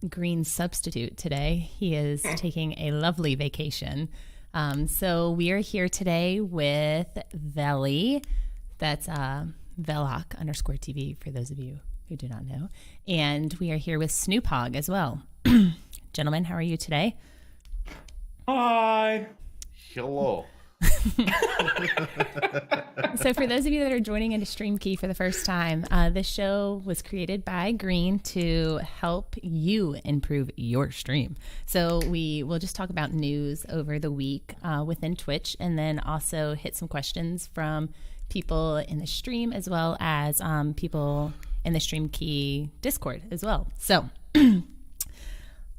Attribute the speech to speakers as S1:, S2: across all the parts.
S1: Green substitute today. He is taking a lovely vacation. So we are here today with Veli. That's Velhawk_TV for those of you who do not know. And we are here with SnoopHog as well. Gentlemen, how are you today?
S2: Hi.
S3: Hello.
S1: So for those of you that are joining into StreamKey for the first time, this show was created by Green to help you improve your stream. So we will just talk about news over the week within Twitch, and then also hit some questions from people in the stream as well as people in the StreamKey Discord as well. So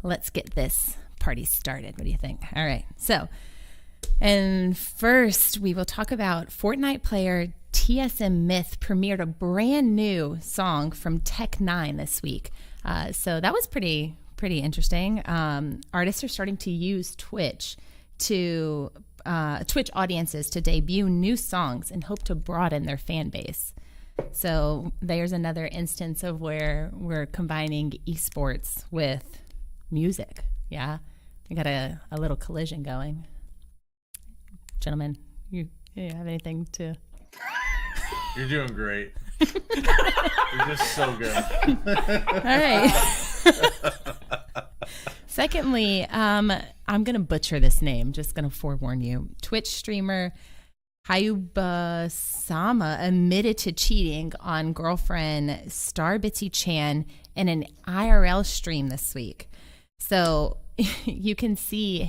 S1: let's get this party started. What do you think? All right. So, and first we will talk about Fortnite player TSM Myth premiered a brand new song from Tech9 this week. So that was pretty interesting. Artists are starting to use Twitch audiences to debut new songs and hope to broaden their fan base. So there's another instance of where we're combining eSports with music. Yeah, we got a little collision going. Gentlemen, you have anything to?
S3: You're doing great. You're just so good.
S1: All right. Secondly, I'm going to butcher this name. Just going to forewarn you. Twitch streamer Hayubasama admitted to cheating on girlfriend Starbitsy Chan in an IRL stream this week. So you can see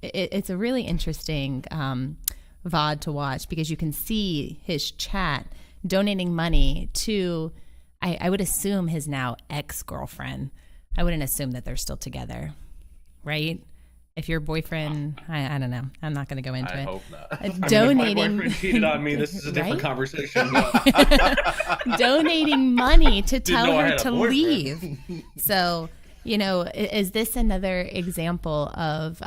S1: it's a really interesting VOD to watch because you can see his chat donating money to, I would assume, his now ex-girlfriend. I wouldn't assume that they're still together, right? If your boyfriend, I don't know. I'm not going to go into it.
S3: I hope not.
S1: Donating.
S2: If my boyfriend cheated on me, this is a different conversation.
S1: Donating money to tell
S3: know I
S1: her
S3: had a
S1: to
S3: boyfriend.
S1: leave. So, is this another example of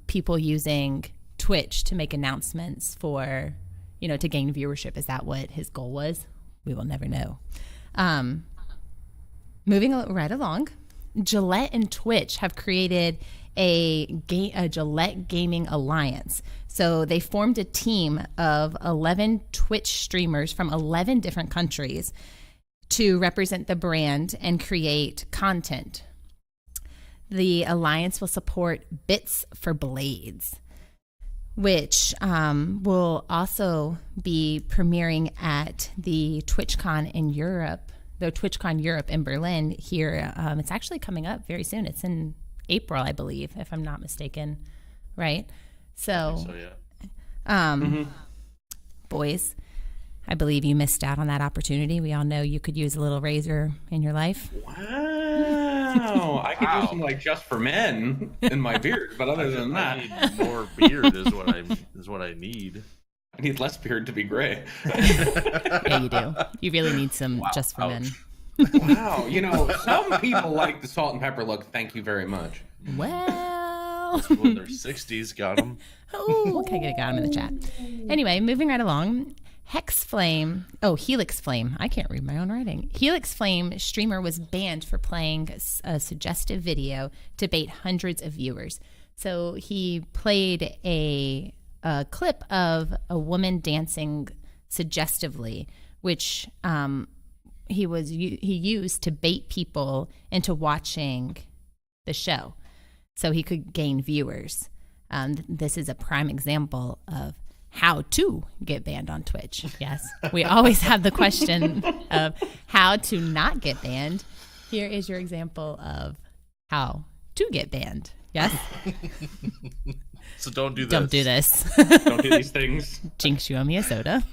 S1: people using Twitch to make announcements for, to gain viewership? Is that what his goal was? We will never know. Moving right along, Gillette and Twitch have created a Gillette Gaming Alliance. So they formed a team of 11 Twitch streamers from 11 different countries to represent the brand and create content. The alliance will support Bits for Blades, which will also be premiering at the TwitchCon in Europe, the TwitchCon Europe in Berlin here. It's actually coming up very soon. It's in April, I believe, if I'm not mistaken, right? So
S3: yeah.
S1: Boys, I believe you missed out on that opportunity. We all know you could use a little razor in your life.
S2: Wow. I could do some just for men in my beard, but other than that,
S3: I need more beard is what I need.
S2: I need less beard to be gray.
S1: Yeah, you do. You really need some just for men.
S2: Wow. Some people like the salt and pepper look. Thank you very much.
S1: Well,
S3: When they're 60s, got them.
S1: oh, okay, got him in the chat. Anyway, moving right along. Helix Flame. I can't read my own writing. Helix Flame streamer was banned for playing a suggestive video to bait hundreds of viewers. So he played a clip of a woman dancing suggestively, which he used to bait people into watching the show so he could gain viewers. This is a prime example of how to get banned on Twitch. Yes, we always have the question of how to not get banned. Here is your example of how to get banned. Yes.
S3: So don't do this.
S1: Don't do this.
S2: Don't do these things.
S1: Jinx, you owe me a soda.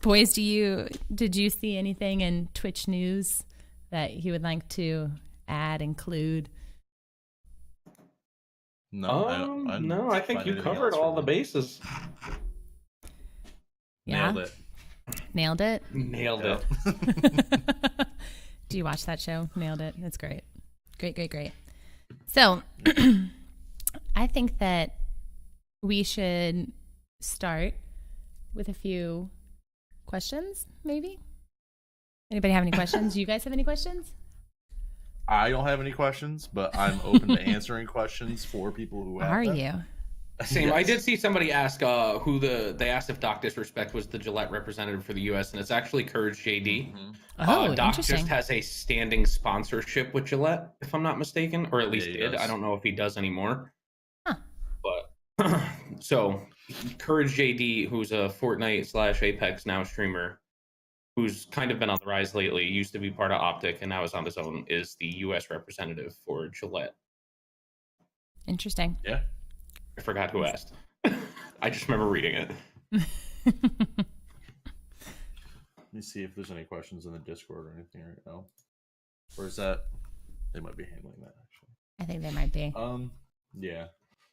S1: Boys, did you see anything in Twitch news that you would like to include?
S3: No,
S2: no, I think you covered all the bases.
S1: Yeah.
S3: Nailed it.
S1: Nailed it?
S2: Nailed it.
S1: Do you watch that show? Nailed it. It's great. Great. So I think that we should start with a few questions, maybe. Anybody have any questions? You guys have any questions?
S3: I don't have any questions, but I'm open to answering questions for people who have
S1: Are
S3: them.
S1: you?
S2: Same.
S3: Yes.
S2: I did see somebody ask they asked if Doc Disrespect was the Gillette representative for the U.S. and it's actually Courage JD.
S1: Oh,
S2: Doc
S1: interesting.
S2: just has a standing sponsorship with Gillette, if I'm not mistaken, or at least
S3: he
S2: did.
S3: does.
S2: I don't know if he does anymore.
S1: Huh.
S2: But so Courage JD, who's a Fortnite / Apex now streamer, who's kind of been on the rise lately, used to be part of Optic and now is on his own, is the U.S. representative for Gillette.
S1: Interesting.
S3: Yeah.
S2: I forgot who asked. I just remember reading it.
S3: Let me see if there's any questions in the Discord or anything right now. Or is that they might be handling that actually.
S1: I think they might be.
S3: Yeah.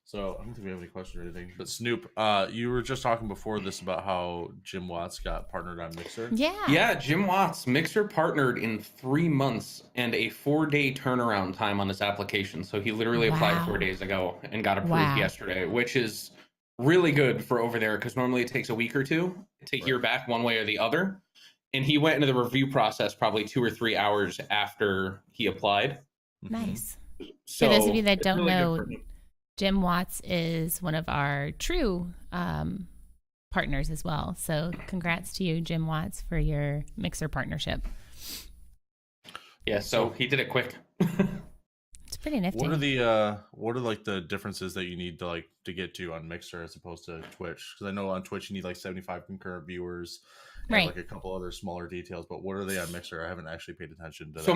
S3: So I don't think we have any questions or anything. But Snoop, you were just talking before this about how Jim Watts got partnered on Mixer.
S2: Yeah, Jim Watts, Mixer partnered in 3 months and a 4-day turnaround time on his application. So he literally applied 4 days ago and got approved yesterday, which is really good for over there because normally it takes a week or two to hear back one way or the other. And he went into the review process probably 2 or 3 hours after he applied.
S1: Nice.
S2: So
S1: for those of you that don't
S2: really
S1: know, Jim Watts is one of our Tru partners as well. So congrats to you, Jim Watts, for your Mixer partnership.
S2: Yeah, so he did it quick.
S1: It's pretty nifty.
S3: What are like the differences that you need to get to on Mixer as opposed to Twitch? Because I know on Twitch you need like 75 concurrent viewers, and like a couple other smaller details. But what are they on Mixer? I haven't actually paid attention to. So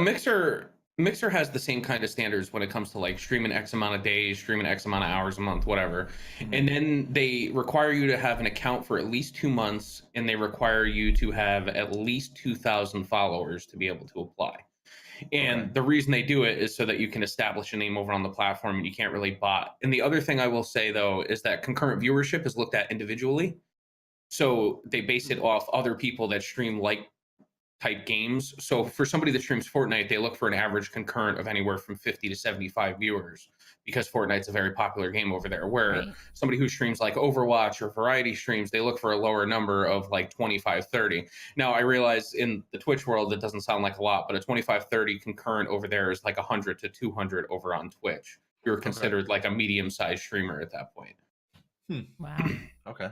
S2: Mixer has the same kind of standards when it comes to like streaming X amount of days, streaming X amount of hours a month, whatever. Mm-hmm. And then they require you to have an account for at least 2 months, and they require you to have at least 2,000 followers to be able to apply. And the reason they do it is so that you can establish a name over on the platform and you can't really bot. And the other thing I will say, though, is that concurrent viewership is looked at individually. So they base it off other people that stream like type games. So for somebody that streams Fortnite, they look for an average concurrent of anywhere from 50 to 75 viewers because Fortnite's a very popular game over there. Where somebody who streams like Overwatch or variety streams, they look for a lower number of like 25, 30. Now, I realize in the Twitch world, it doesn't sound like a lot, but a 25, 30 concurrent over there is like 100 to 200 over on Twitch. You're considered like a medium-sized streamer at that point.
S1: Wow.
S3: Okay.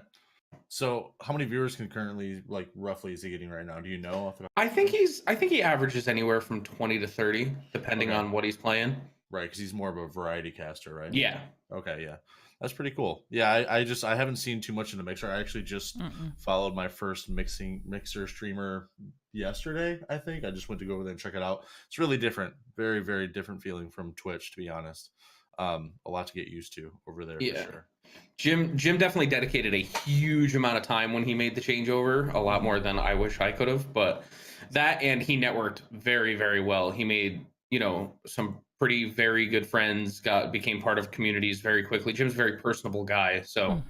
S3: So how many viewers concurrently, like roughly, is he getting right now? Do you know?
S2: I think he averages anywhere from 20 to 30, depending on what he's playing.
S3: Right, because he's more of a variety caster, right?
S2: Yeah.
S3: Okay, yeah. That's pretty cool. Yeah, I haven't seen too much in the Mixer. I actually just followed my first Mixer streamer yesterday, I think. I just went to go over there and check it out. It's really different. Very, very different feeling from Twitch, to be honest. A lot to get used to over there for sure.
S2: Jim definitely dedicated a huge amount of time when he made the changeover, a lot more than I wish I could have, but that, and he networked very, very well. He made, some pretty very good friends, became part of communities very quickly. Jim's a very personable guy, so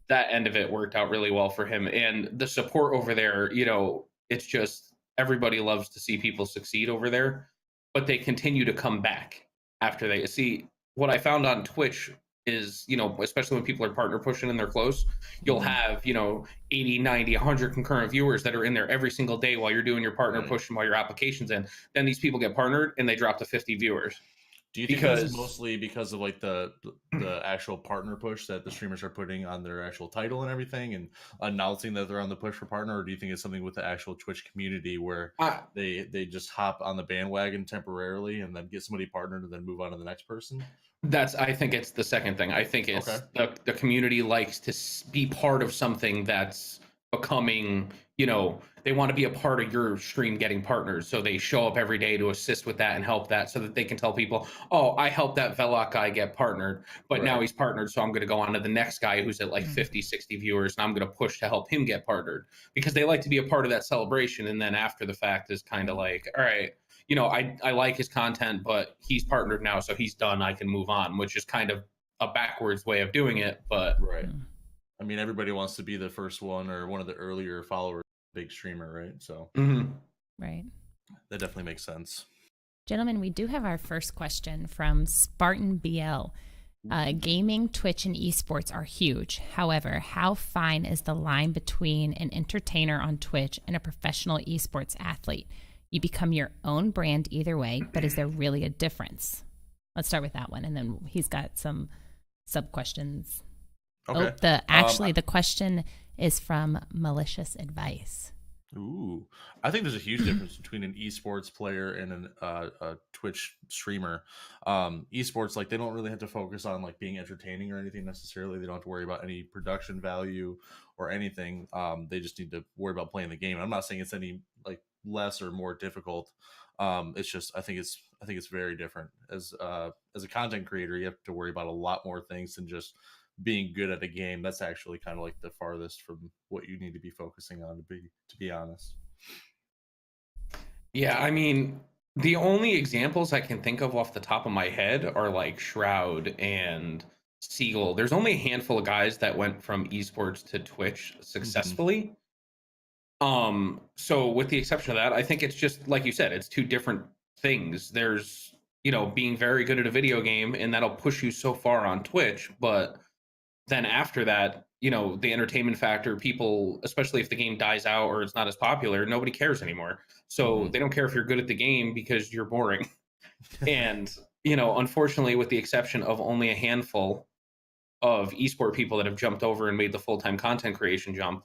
S2: that end of it worked out really well for him. And the support over there, it's just everybody loves to see people succeed over there, but they continue to come back after they see. What I found on Twitch is, especially when people are partner pushing and they're close, you'll have, 80, 90, 100 concurrent viewers that are in there every single day while you're doing your partner push and while your application's in. Then these people get partnered and they drop to 50 viewers.
S3: Do you think that's mostly because of like the actual partner push that the streamers are putting on their actual title and everything and announcing that they're on the push for partner, or do you think it's something with the actual Twitch community where they just hop on the bandwagon temporarily and then get somebody partnered and then move on to the next person?
S2: I think it's the second thing. I think it's the community likes to be part of something that's becoming, they want to be a part of your stream getting partners. So they show up every day to assist with that and help that so that they can tell people, oh, I helped that Veloc guy get partnered, but now he's partnered. So I'm going to go on to the next guy who's at like 50, 60 viewers, and I'm going to push to help him get partnered because they like to be a part of that celebration. And then after the fact is kind of like, all right, I like his content, but he's partnered now, so he's done. I can move on, which is kind of a backwards way of doing it. But
S3: I mean, everybody wants to be the first one or one of the earlier followers, big streamer, right? So,
S1: right.
S3: That definitely makes sense.
S1: Gentlemen, we do have our first question from Spartan BL. Gaming, Twitch, and eSports are huge. However, how fine is the line between an entertainer on Twitch and a professional eSports athlete? You become your own brand either way, but is there really a difference? Let's start with that one, and then he's got some sub questions.
S3: Okay.
S1: The question is from Malicious Advice.
S3: Ooh, I think there's a huge difference between an esports player and a Twitch streamer. Esports, like, they don't really have to focus on like being entertaining or anything necessarily. They don't have to worry about any production value or anything. They just need to worry about playing the game. I'm not saying it's any like less or more difficult. It's just I think it's very different. As a content creator, you have to worry about a lot more things than just being good at a game. That's actually kind of like the farthest from what you need to be focusing on, to be honest.
S2: Yeah, I mean, the only examples I can think of off the top of my head are like Shroud and Seagull. There's only a handful of guys that went from esports to Twitch successfully. So with the exception of that, I think it's just like you said, it's two different things. There's, being very good at a video game, and that'll push you so far on Twitch, but then after that, the entertainment factor, people, especially if the game dies out or it's not as popular, nobody cares anymore. So they don't care if you're good at the game because you're boring. And, unfortunately, with the exception of only a handful of esport people that have jumped over and made the full-time content creation jump,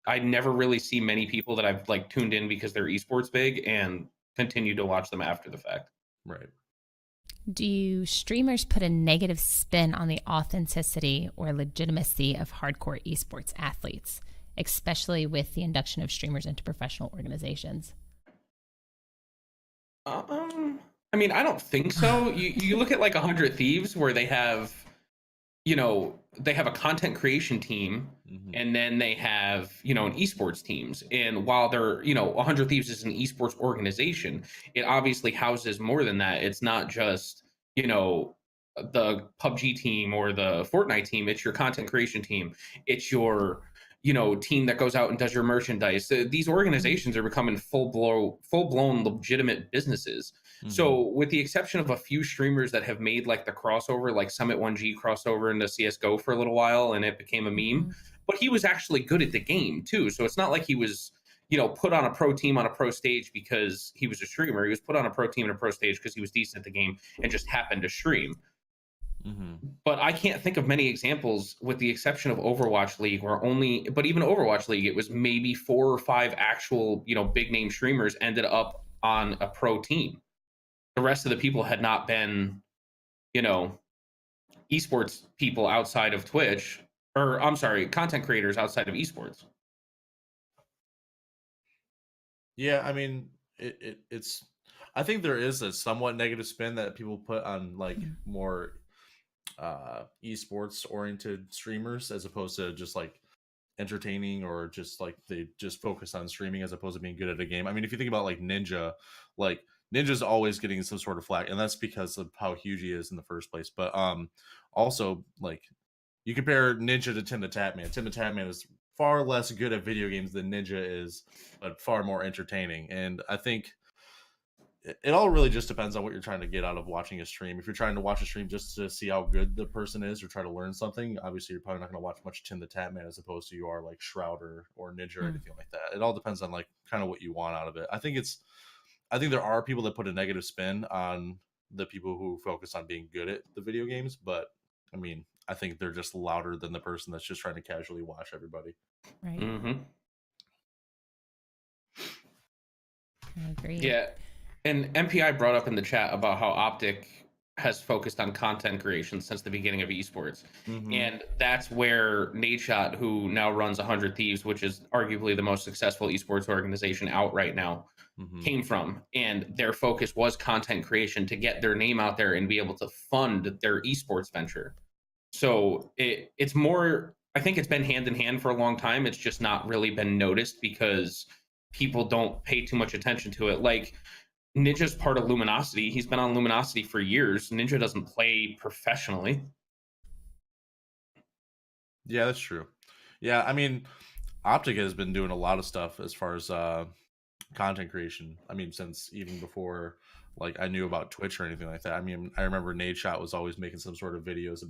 S2: I never really see many people that I've like tuned in because they're esports big and continue to watch them after the fact.
S3: Right.
S1: Do streamers put a negative spin on the authenticity or legitimacy of hardcore esports athletes, especially with the induction of streamers into professional organizations?
S2: I mean, I don't think so. You look at like 100 Thieves, where they have, they have a content creation team, and then they have, an esports teams. And while they're, 100 Thieves is an esports organization, it obviously houses more than that. It's not just, the PUBG team or the Fortnite team. It's your content creation team. It's your, team that goes out and does your merchandise. These organizations are becoming full-blown legitimate businesses. So with the exception of a few streamers that have made like the crossover, like Summit 1G crossover into CSGO for a little while and it became a meme, but he was actually good at the game too. So it's not like he was, put on a pro team on a pro stage because he was a streamer. He was put on a pro team and a pro stage because he was decent at the game and just happened to stream. But I can't think of many examples, with the exception of Overwatch League, but even Overwatch League, it was maybe 4 or 5 actual, big name streamers ended up on a pro team. The rest of the people had not been, esports people outside of Twitch, or I'm sorry, content creators outside of esports.
S3: Yeah, I mean, it's. I think there is a somewhat negative spin that people put on like more esports oriented streamers, as opposed to just like entertaining, or just like they just focus on streaming as opposed to being good at a game. I mean, if you think about like Ninja's always getting some sort of flack, and that's because of how huge he is in the first place. But also, like, you compare Ninja to Tim the Tatman. Tim the Tatman is far less good at video games than Ninja is, but far more entertaining. And I think it all really just depends on what you're trying to get out of watching a stream. If you're trying to watch a stream just to see how good the person is or try to learn something, obviously you're probably not going to watch much Tim the Tatman as opposed to you are like Shroud or Ninja or anything like that. It all depends on like kind of what you want out of it. I think there are people that put a negative spin on the people who focus on being good at the video games, but I mean, I think they're just louder than the person that's just trying to casually watch everybody.
S1: Right. I agree.
S2: Yeah. And MPI brought up in the chat about how Optic has focused on content creation since the beginning of esports. And that's where Nadeshot, who now runs 100 Thieves, which is arguably the most successful esports organization out right now, came from. And their focus was content creation to get their name out there and be able to fund their esports venture. So it's more, I think it's been hand in hand for a long time. It's just not really been noticed because people don't pay too much attention to it. Like, Ninja's part of Luminosity. He's been on Luminosity for years. Ninja doesn't play professionally.
S3: Yeah, that's true. Yeah, I mean, Optic has been doing a lot of stuff as far as content creation. I mean, since even before like I knew about Twitch or anything like that. I mean, I remember Nadeshot was always making some sort of videos of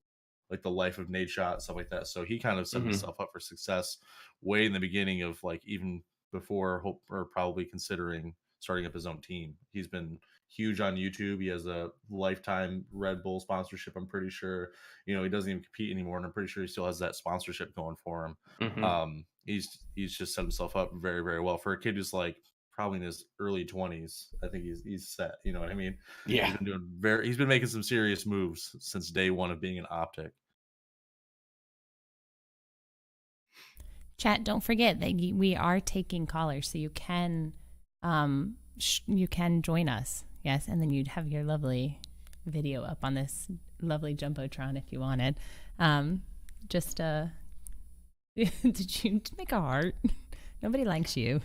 S3: like the life of Nadeshot, stuff like that. So he kind of set himself up for success way in the beginning of like even before or probably considering starting up his own team. He's been huge on YouTube. He has a lifetime Red Bull sponsorship, I'm pretty sure. He doesn't even compete anymore, and I'm pretty sure he still has that sponsorship going for him.
S2: Mm-hmm.
S3: He's just set himself up very, very well for a kid who's like probably in his early 20s. I think he's set. You know what I mean?
S2: Yeah.
S3: He's been making some serious moves since day one of being an optic.
S1: Chat, don't forget that we are taking callers, so you can join us. Yes, and then you'd have your lovely video up on this lovely jumbotron if you wanted. Did you make a heart? Nobody likes you.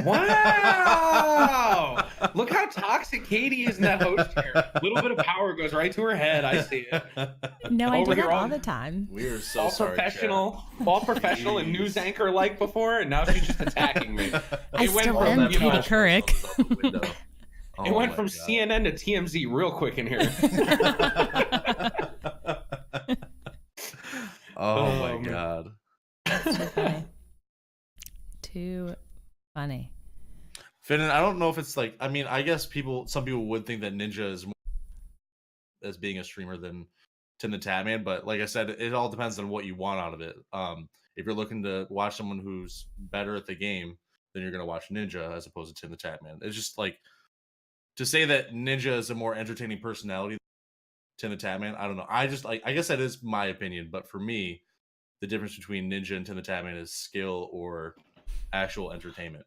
S2: Wow! Look how toxic Katie is in that host chair. A little bit of power goes right to her head. I see it.
S1: No, I do
S2: Over
S1: that
S2: here
S1: all the time.
S3: We are so
S2: all
S3: sorry,
S2: professional, all professional and news anchor like before, and now she's just attacking me.
S1: I still am Katie Couric.
S2: It went from CNN to TMZ real quick in here.
S3: Oh my god.
S1: Too funny. Too funny.
S3: Finn, I don't know if it's like, I mean, I guess some people would think that Ninja is more as being a streamer than Tim the Tatman, but like I said, it all depends on what you want out of it. If you're looking to watch someone who's better at the game, then you're going to watch Ninja as opposed to Tim the Tatman. It's just like, to say that Ninja is a more entertaining personality than Tim the Tatman, I don't know. I guess that is my opinion, but for me, the difference between Ninja and Tim the Tatman is skill or actual entertainment.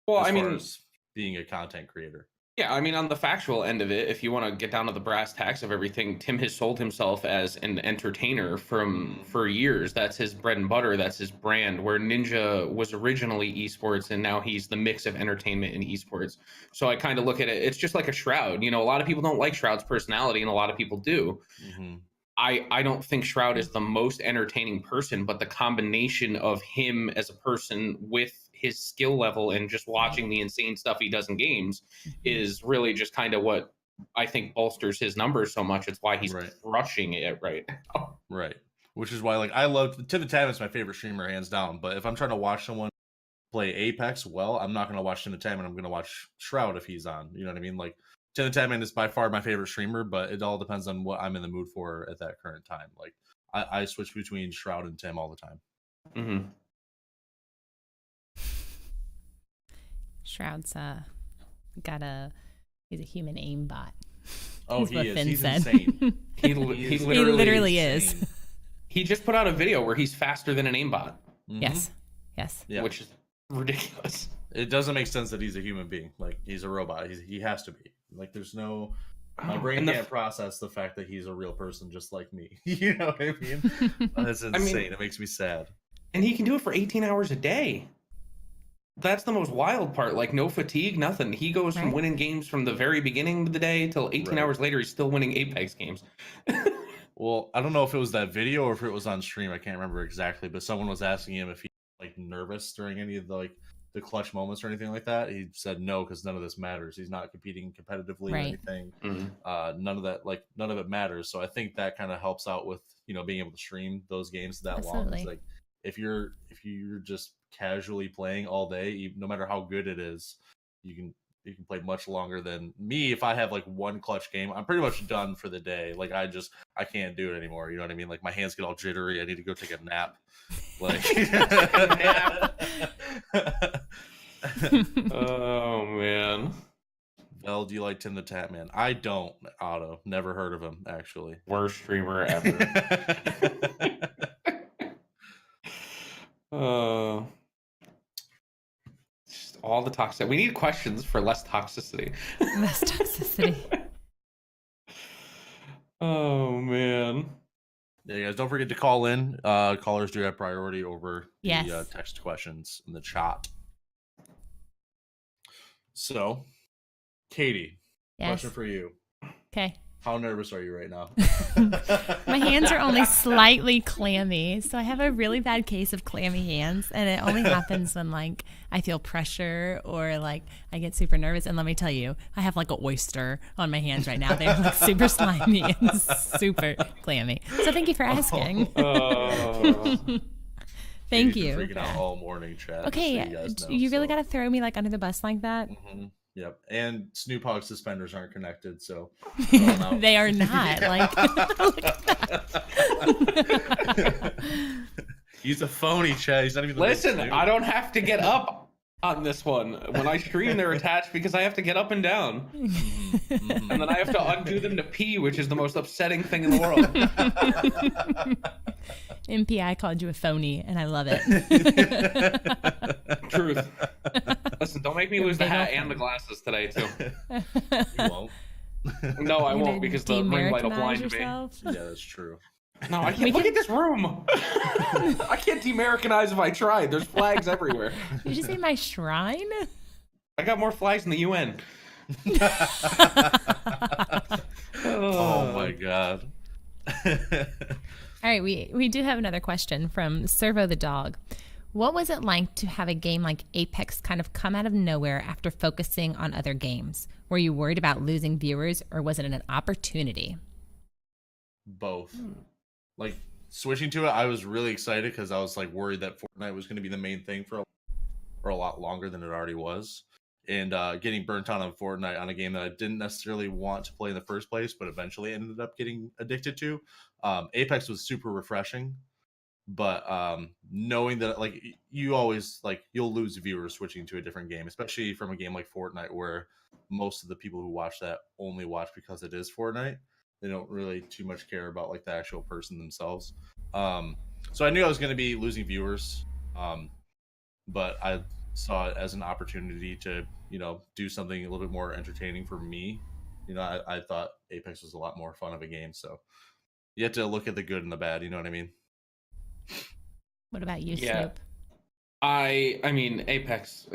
S2: Well,
S3: as far as being a content creator.
S2: Yeah, I mean, on the factual end of it, if you want to get down to the brass tacks of everything, Tim has sold himself as an entertainer for years. That's his bread and butter. That's his brand. Where Ninja was originally esports, and now he's the mix of entertainment and esports. So I kind of look at it. It's just like a Shroud. A lot of people don't like Shroud's personality, and a lot of people do. Mm-hmm. I don't think Shroud is the most entertaining person, but the combination of him as a person with his skill level and just watching the insane stuff he does in games is really just kind of what I think bolsters his numbers so much. It's why he's crushing it right now.
S3: Right. Which is why, like, I love Tim the Tatman is my favorite streamer, hands down. But if I'm trying to watch someone play Apex, well, I'm not going to watch Tim the Tatman. I'm going to watch Shroud if he's on. You know what I mean? Like, Tim the Tatman is by far my favorite streamer, but it all depends on what I'm in the mood for at that current time. Like, I switch between Shroud and Tim all the time.
S2: Mm-hmm.
S1: Shroud's he's a human aimbot.
S3: Oh,
S1: He's
S3: insane.
S2: He
S1: literally is.
S2: He just put out a video where he's faster than an aimbot.
S1: Mm-hmm. Yes.
S3: Yeah.
S2: Which is ridiculous.
S3: It doesn't make sense that he's a human being. Like, he's a robot. He has to be. Like, there's no... My brain can't process the fact that he's a real person just like me. You know what I mean? That's insane. It makes me sad.
S2: And he can do it for 18 hours a day. That's the most wild part. Like, no fatigue, nothing. He goes from winning games from the very beginning of the day till 18 hours later, he's still winning Apex games.
S3: Well, I don't know if it was that video or if it was on stream. I can't remember exactly, but someone was asking him if he was, like, nervous during any of the clutch moments or anything like that. He said no, because none of this matters. He's not competing competitively or anything. Mm-hmm. None of it matters. So I think that kind of helps out with being able to stream those games that long. It's like if you're just casually playing all day, no matter how good it is, you can play much longer than me. If I have like one clutch game, I'm pretty much done for the day. Like, I can't do it anymore. You know what I mean? Like, my hands get all jittery. I need to go take a nap. Like,
S2: oh man.
S3: Vel, do you like Tim the Tatman? I don't. Otto, never heard of him actually.
S2: Worst streamer ever. Just all the toxicity. We need questions for less toxicity.
S1: Less toxicity.
S2: Oh man.
S3: Yeah, guys, don't forget to call in. Callers do have priority over
S1: the
S3: text questions in the chat. So, Katie, question for you.
S1: Okay.
S3: How nervous are you right now?
S1: My hands are only slightly clammy. So I have a really bad case of clammy hands. And it only happens when, like, I feel pressure or, like, I get super nervous. And let me tell you, I have, like, an oyster on my hands right now. They're, like, super slimy and super clammy. So thank you for asking. Thank you.
S3: Freaking out all morning, chat.
S1: Okay,
S3: so you
S1: really got to throw me, like, under the bus like that?
S3: Mm-hmm. Yep. And SnoopHog suspenders aren't connected, so
S1: they are not. Like, look at that.
S3: He's a phony, Chad. He's not even.
S2: Listen, I don't have to get up on this one. When I stream, they're attached because I have to get up and down, and then I have to undo them to pee, which is the most upsetting thing in the world.
S1: MPI called you a phony, and I love it.
S2: Truth. Listen, don't make me lose the hat and the glasses today, too.
S3: You won't.
S2: No, I won't, because the ring light will blind me.
S3: Yeah, that's true.
S2: No, I can't. Look at this room. I can't de-Americanize if I tried. There's flags everywhere.
S1: Did you say my shrine?
S2: I got more flags than the UN.
S3: Oh my god.
S1: All right, we do have another question from Servo the Dog. What was it like to have a game like Apex kind of come out of nowhere after focusing on other games? Were you worried about losing viewers, or was it an opportunity?
S3: Both. Like, switching to it, I was really excited because I was like worried that Fortnite was going to be the main thing for a lot longer than it already was. And getting burnt out on Fortnite on a game that I didn't necessarily want to play in the first place, but eventually ended up getting addicted to. Apex was super refreshing, but knowing that like you always like you'll lose viewers switching to a different game, especially from a game like Fortnite, where most of the people who watch that only watch because it is Fortnite. They don't really too much care about like the actual person themselves. So I knew I was going to be losing viewers, but I saw it as an opportunity to, you know, do something a little bit more entertaining for me. You know, I thought Apex was a lot more fun of a game. So you have to look at the good and the bad. You know what I mean?
S1: What about you,
S2: Yeah.
S1: Snoop?
S2: I mean, Apex,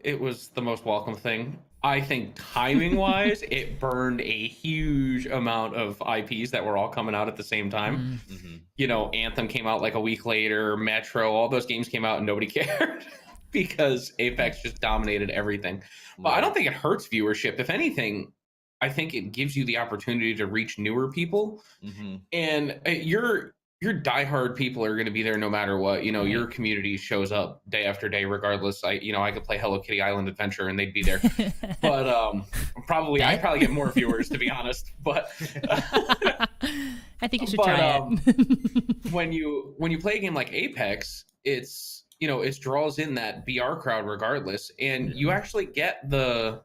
S2: it was the most welcome thing. I think timing-wise, it burned a huge amount of IPs that were all coming out at the same time.
S3: Mm-hmm.
S2: You know, Anthem came out like a week later, Metro, all those games came out and nobody cared because Apex just dominated everything. But I don't think it hurts viewership. If anything, I think it gives you the opportunity to reach newer people.
S3: Mm-hmm.
S2: And your diehard people are going to be there no matter what. You know, your community shows up day after day, regardless. I could play Hello Kitty Island Adventure and they'd be there. But I'd probably get more viewers, to be honest. But
S1: I think you should try it.
S2: when you play a game like Apex, it's, you know, it draws in that BR crowd regardless, and you actually get the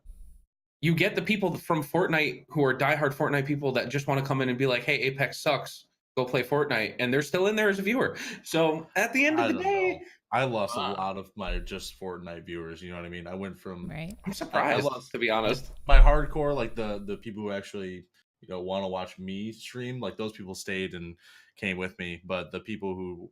S2: people from Fortnite who are diehard Fortnite people that just want to come in and be like, "Hey, Apex sucks. Go play Fortnite," and they're still in there as a viewer. So at the end of the day,
S3: I lost a lot of my just Fortnite viewers. You know what I mean? I went from
S2: I'm surprised, to be honest.
S3: My hardcore, like the people who actually, you know, want to watch me stream, like those people stayed and came with me. But the people who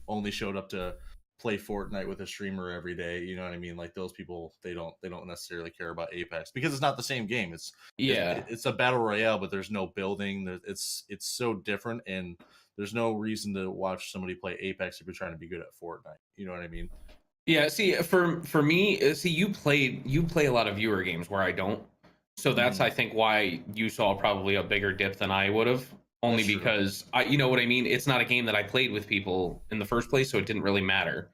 S3: only showed up to play Fortnite with a streamer every day, you know what I mean? Like those people, they don't necessarily care about Apex because it's not the same game. It's a battle royale, but there's no building. It's so different, and there's no reason to watch somebody play Apex if you're trying to be good at Fortnite. You know what I mean?
S2: Yeah. See, for me, you play a lot of viewer games where I don't. So that's I think why you saw probably a bigger dip than I would have. Only because you know what I mean? It's not a game that I played with people in the first place, so it didn't really matter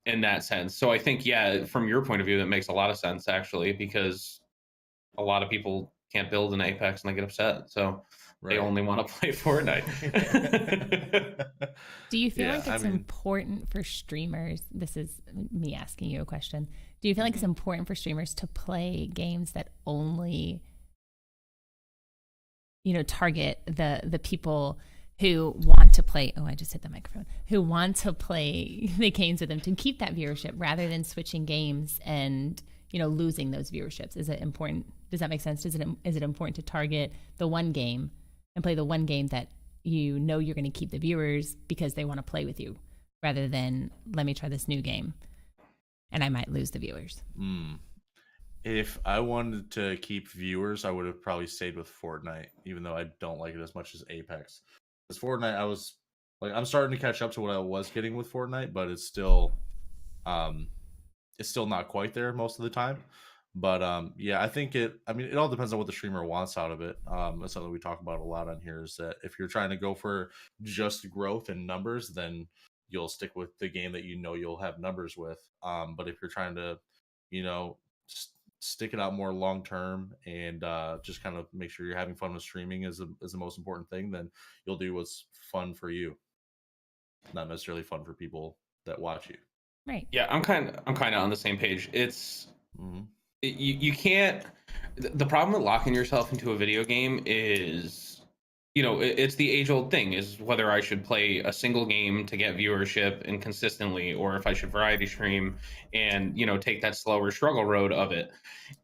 S2: in that sense. So I think, yeah, from your point of view, that makes a lot of sense, actually, because a lot of people can't build an Apex and they get upset. So they only want to play Fortnite.
S1: Do you feel like it's important for streamers? This is me asking you a question. Do you feel like it's important for streamers to play games that only, you know, target the people who want to play, I just hit the microphone, who want to play the games with them to keep that viewership rather than switching games and, you know, losing those viewerships? Is it important? Does that make sense? Is it important to target the one game and play the one game that you know you're going to keep the viewers because they want to play with you, rather than let me try this new game and I might lose the viewers?
S3: If I wanted to keep viewers, I would have probably stayed with Fortnite, even though I don't like it as much as Apex. Because Fortnite, I was like, I'm starting to catch up to what I was getting with Fortnite, but it's still not quite there most of the time. But yeah, I think it all depends on what the streamer wants out of it. That's something we talk about a lot on here, is that if you're trying to go for just growth and numbers, then you'll stick with the game that you know you'll have numbers with. But if you're trying to, you know, stick it out more long term and just kind of make sure you're having fun with streaming is the most important thing, then you'll do what's fun for you, not necessarily fun for people that watch you.
S1: Right.
S2: Yeah, I'm kind of on the same page. It's you can't. The problem with locking yourself into a video game is, it's the age old thing, is whether I should play a single game to get viewership and consistently, or if I should variety stream and, take that slower struggle road of it.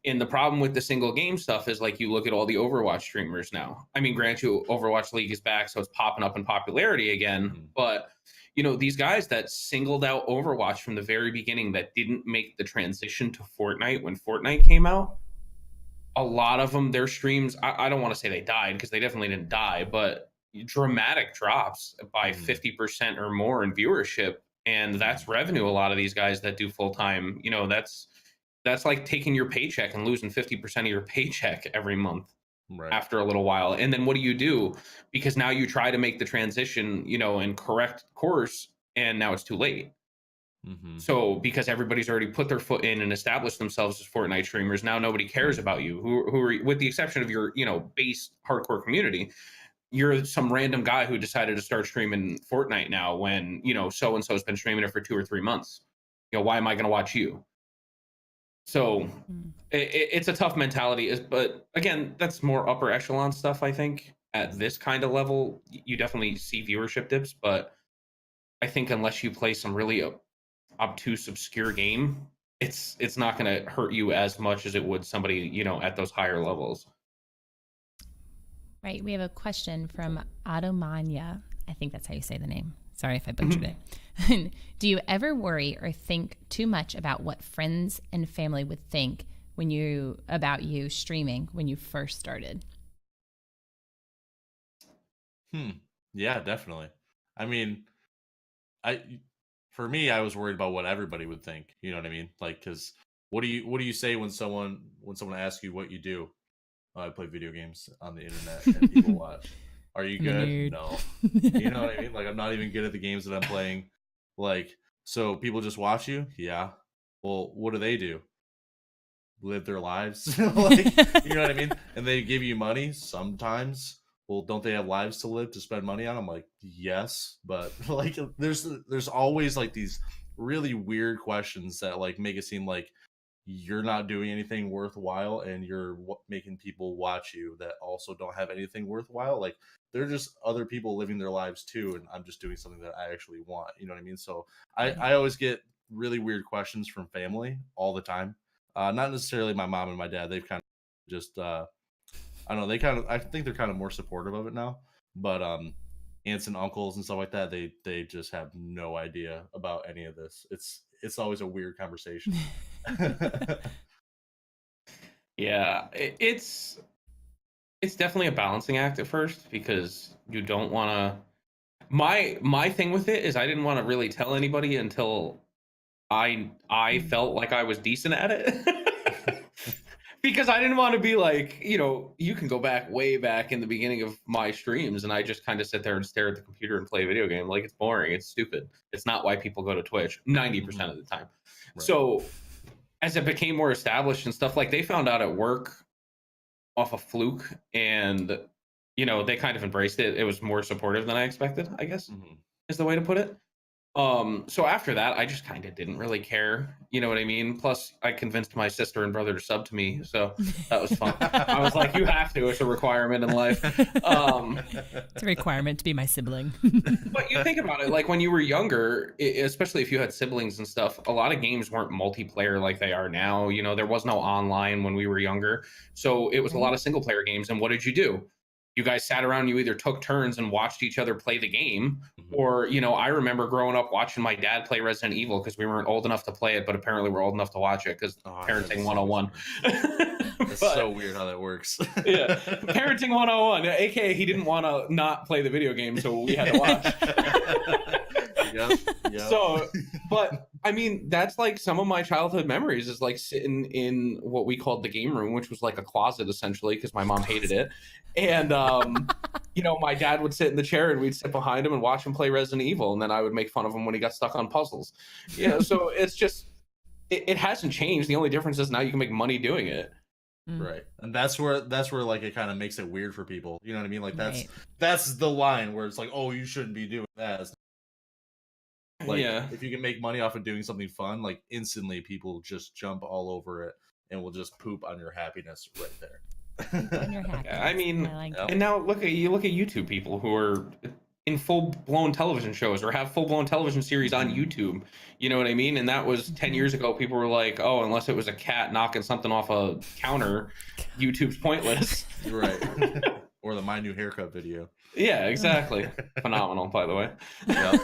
S2: And the problem with the single game stuff is, like, you look at all the Overwatch streamers now. I mean, grant you, Overwatch League is back, so it's popping up in popularity again. But, these guys that singled out Overwatch from the very beginning, that didn't make the transition to Fortnite when Fortnite came out, a lot of them, their streams, I don't want to say they died, because they definitely didn't die, but dramatic drops by 50% or more in viewership. And that's revenue. A lot of these guys that do full time, that's like taking your paycheck and losing 50% of your paycheck every month after a little while. And then what do? Because now you try to make the transition, and correct course, and now it's too late. So because everybody's already put their foot in and established themselves as Fortnite streamers, now nobody cares about you, who are, with the exception of your, base hardcore community. You're some random guy who decided to start streaming Fortnite now when, so-and-so has been streaming it for 2 or 3 months. Why am I going to watch you? So it's a tough mentality, but again, that's more upper echelon stuff. I think at this kind of level, you definitely see viewership dips, but I think unless you play some really obtuse, obscure game, it's not going to hurt you as much as it would somebody, at those higher levels.
S1: Right. We have a question from Automania. I think that's how you say the name. Sorry if I butchered it. Do you ever worry or think too much about what friends and family would think about you streaming when you first started?
S3: Yeah, definitely. I mean, for me, I was worried about what everybody would think. You know what I mean? Like, because what do you say when someone asks you what you do? I play video games on the internet and people watch. Are you good? No. You know what I mean? Like, I'm not even good at the games that I'm playing. Like, so people just watch you? Yeah. Well, what do they do? Live their lives? Like, you know what I mean? And they give you money sometimes. Well, don't they have lives to live to spend money on? I'm like, yes, but like, there's always like these really weird questions that like make it seem like you're not doing anything worthwhile and you're making people watch you that also don't have anything worthwhile. Like, they're just other people living their lives too, and I'm just doing something that I actually want. You know what I mean? So I always get really weird questions from family all the time. Not necessarily my mom and my dad. They've kind of just I don't know. I think they're kind of more supportive of it now. But aunts and uncles and stuff like that, they just have no idea about any of this. It's always a weird conversation.
S2: Yeah, it's definitely a balancing act at first, because you don't want to. My thing with it is I didn't want to really tell anybody until I felt like I was decent at it. Because I didn't want to be like, you can go way back in the beginning of my streams, and I just kind of sit there and stare at the computer and play a video game. Like, it's boring. It's stupid. It's not why people go to Twitch 90% of the time. Right. So as it became more established and stuff, like, they found out at work off a fluke, and, they kind of embraced it. It was more supportive than I expected, I guess, is the way to put it. So after that, I just kind of didn't really care. You know what I mean? Plus, I convinced my sister and brother to sub to me, so that was fun. I was like, you have to. It's a requirement in life.
S1: It's a requirement to be my sibling.
S2: But you think about it, like, when you were younger, especially if you had siblings and stuff, a lot of games weren't multiplayer like they are now. There was no online when we were younger. So it was a lot of single player games. And what did you do? You guys sat around, you either took turns and watched each other play the game, or, I remember growing up watching my dad play Resident Evil, because we weren't old enough to play it, but apparently we're old enough to watch it, because parenting 101.
S3: That's so weird how that works.
S2: Yeah, parenting 101, aka he didn't want to not play the video game, so we had to watch. Yep. So, but I mean, that's like some of my childhood memories, is like sitting in what we called the game room, which was like a closet essentially, because my mom hated it. And, my dad would sit in the chair and we'd sit behind him and watch him play Resident Evil. And then I would make fun of him when he got stuck on puzzles. So it's just, it hasn't changed. The only difference is now you can make money doing it.
S3: Right. And that's where like it kind of makes it weird for people. You know what I mean? Like
S1: Right.
S3: that's the line where it's like, oh, you shouldn't be doing that. It's like
S2: Yeah.
S3: if you can make money off of doing something fun, like instantly people just jump all over it and will just poop on your happiness right there.
S1: On your happiness.
S2: I mean,
S1: I like
S3: Yep.
S2: and now look at YouTube people who are in full-blown television shows or have full-blown television series on YouTube. You know what I mean? And that was 10 years ago. People were like, oh, unless it was a cat knocking something off a counter, YouTube's pointless.
S3: Right. Or the My New Haircut video.
S2: Yeah, exactly. Phenomenal, by the way.
S3: Yep.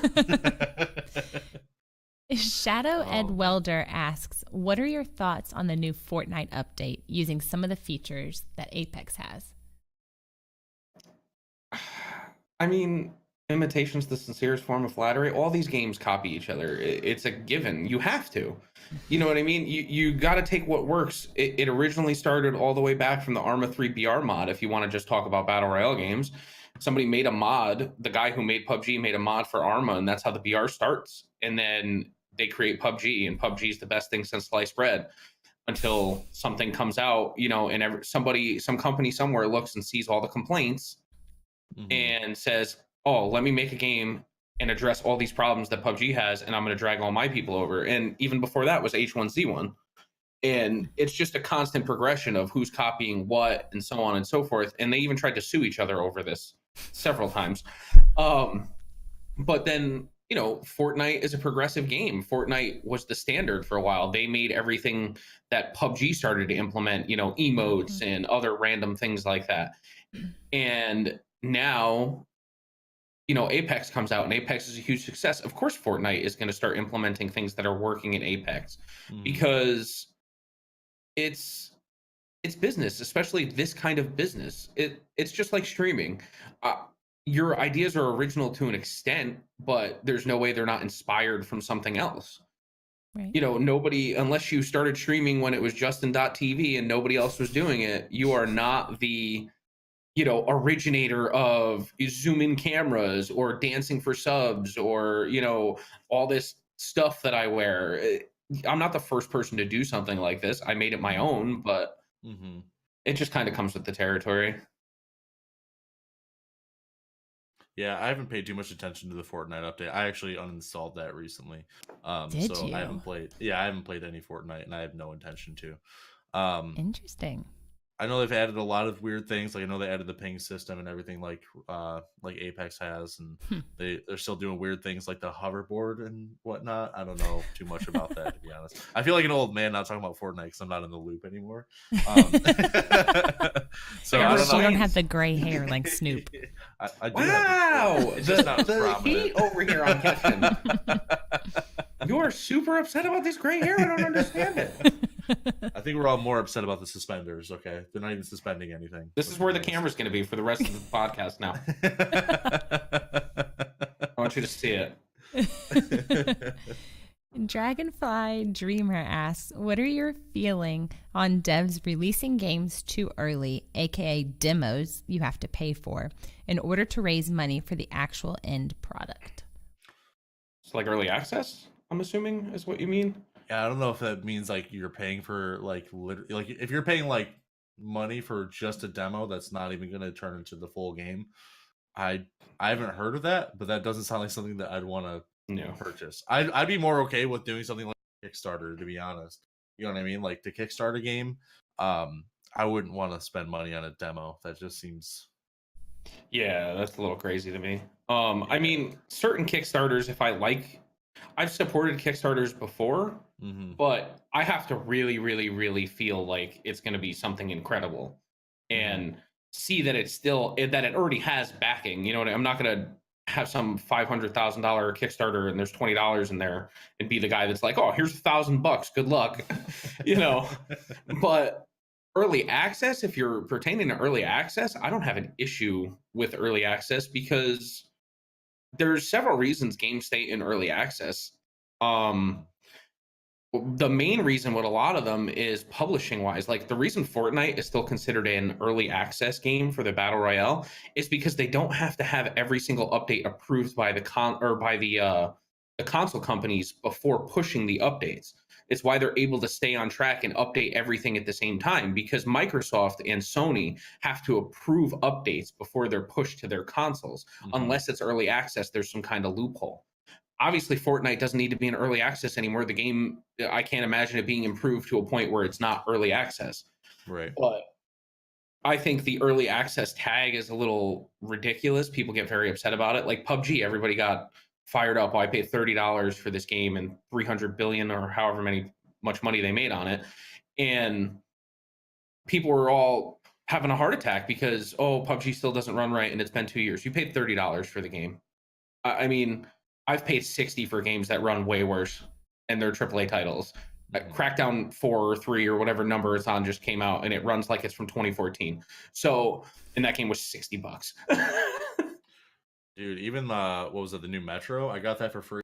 S1: Shadow Ed Welder asks, what are your thoughts on the new Fortnite update using some of the features that Apex has?
S2: I mean, imitation's the sincerest form of flattery. All these games copy each other. It's a given. You have to. You know what I mean? You got to take what works. It originally started all the way back from the Arma 3 BR mod, if you want to just talk about Battle Royale games. Somebody made a mod. The guy who made PUBG made a mod for Arma, and that's how the BR starts. And then they create PUBG, and PUBG is the best thing since sliced bread until something comes out, you know, and some company somewhere looks and sees all the complaints and says, oh, let me make a game and address all these problems that PUBG has, and I'm going to drag all my people over. And even before that was H1Z1. And it's just a constant progression of who's copying what and so on and so forth. And they even tried to sue each other over this several times. But then, you know, Fortnite is a progressive game. Fortnite was the standard for a while. They made everything that PUBG started to implement, you know, emotes and other random things like that. And now, you know, Apex comes out and Apex is a huge success. Of course, Fortnite is going to start implementing things that are working in Apex because it's business, especially this kind of business. It's just like streaming. Your ideas are original to an extent, but there's no way they're not inspired from something else. Right. You know, nobody, unless you started streaming when it was Justin.tv and nobody else was doing it, you are not the, you know, originator of zoom in cameras or dancing for subs or, you know, all this stuff that I wear. I'm not the first person to do something like this. I made it my own, but it just kind of comes with the territory.
S3: Yeah, I haven't paid too much attention to the Fortnite update. I actually uninstalled that recently.
S1: Did
S3: so
S1: you?
S3: I haven't played any Fortnite, and I have no intention to.
S1: Interesting.
S3: I know they've added a lot of weird things. Like I know they added the ping system and everything, like Apex has, and they're still doing weird things like the hoverboard and whatnot. I don't know too much about that, to be honest. I feel like an old man not talking about Fortnite because I'm not in the loop anymore.
S1: So I don't have the gray hair like Snoop.
S3: I do.
S2: Wow,
S3: it's just not
S2: the heat over here on Question. You are super upset about this gray hair. I don't understand it.
S3: I think we're all more upset about the suspenders. Okay, they're not even suspending anything.
S2: This is where the camera's going to be for the rest of the podcast now. I want you to see it.
S1: Dragonfly Dreamer asks, what are your feeling on devs releasing games too early, aka demos you have to pay for, in order to raise money for the actual end product?
S2: So like early access, I'm assuming is what you mean?
S3: Yeah, I don't know if that means like you're paying for like if you're paying like money for just a demo that's not even going to turn into the full game. I haven't heard of that, but that doesn't sound like something that I'd want to purchase. I'd be more okay with doing something like Kickstarter, to be honest. You know what I mean? Like the Kickstarter game, I wouldn't want to spend money on a demo. That just seems...
S2: Yeah, that's a little crazy to me. I mean, certain Kickstarters, if I like... I've supported Kickstarters before, but I have to really, really, really feel like it's going to be something incredible and see that it's still, that it already has backing. You know what I'm not going to have some $500,000 Kickstarter and there's $20 in there and be the guy that's like, oh, here's $1,000. Good luck. You know, but early access, if you're pertaining to early access, I don't have an issue with early access because there's several reasons games stay in early access. The main reason with a lot of them is publishing wise. Like the reason Fortnite is still considered an early access game for the Battle Royale is because they don't have to have every single update approved by the console companies before pushing the updates. It's why they're able to stay on track and update everything at the same time, because Microsoft and Sony have to approve updates before they're pushed to their consoles. Unless it's early access, there's some kind of loophole. Obviously, Fortnite doesn't need to be in early access anymore. The game, I can't imagine it being improved to a point where it's not early access.
S3: Right.
S2: But I think the early access tag is a little ridiculous. People get very upset about it. Like PUBG, everybody got fired up. I paid $30 for this game and 300 billion or however much money they made on it. And people were all having a heart attack because, oh, PUBG still doesn't run right and it's been 2 years. You paid $30 for the game. I mean, I've paid 60 for games that run way worse, and they're AAA titles. Crackdown 4 or 3 or whatever number it's on just came out, and it runs like it's from 2014. So, and that game was $60.
S3: Dude, even what was it, the new Metro? I got that for free.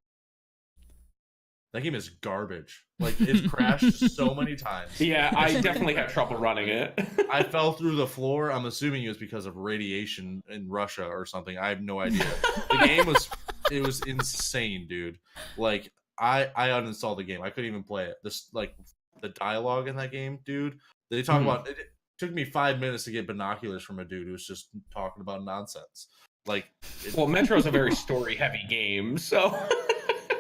S3: That game is garbage. Like, it's crashed so many times.
S2: Yeah, I definitely had trouble running it.
S3: I fell through the floor. I'm assuming it was because of radiation in Russia or something. I have no idea. The game was insane, dude. Like, I uninstalled the game. I couldn't even play it. This, like, the dialogue in that game, dude. They talk about it. Took me 5 minutes to get binoculars from a dude who was just talking about nonsense. Like,
S2: well, Metro's a very story-heavy game, so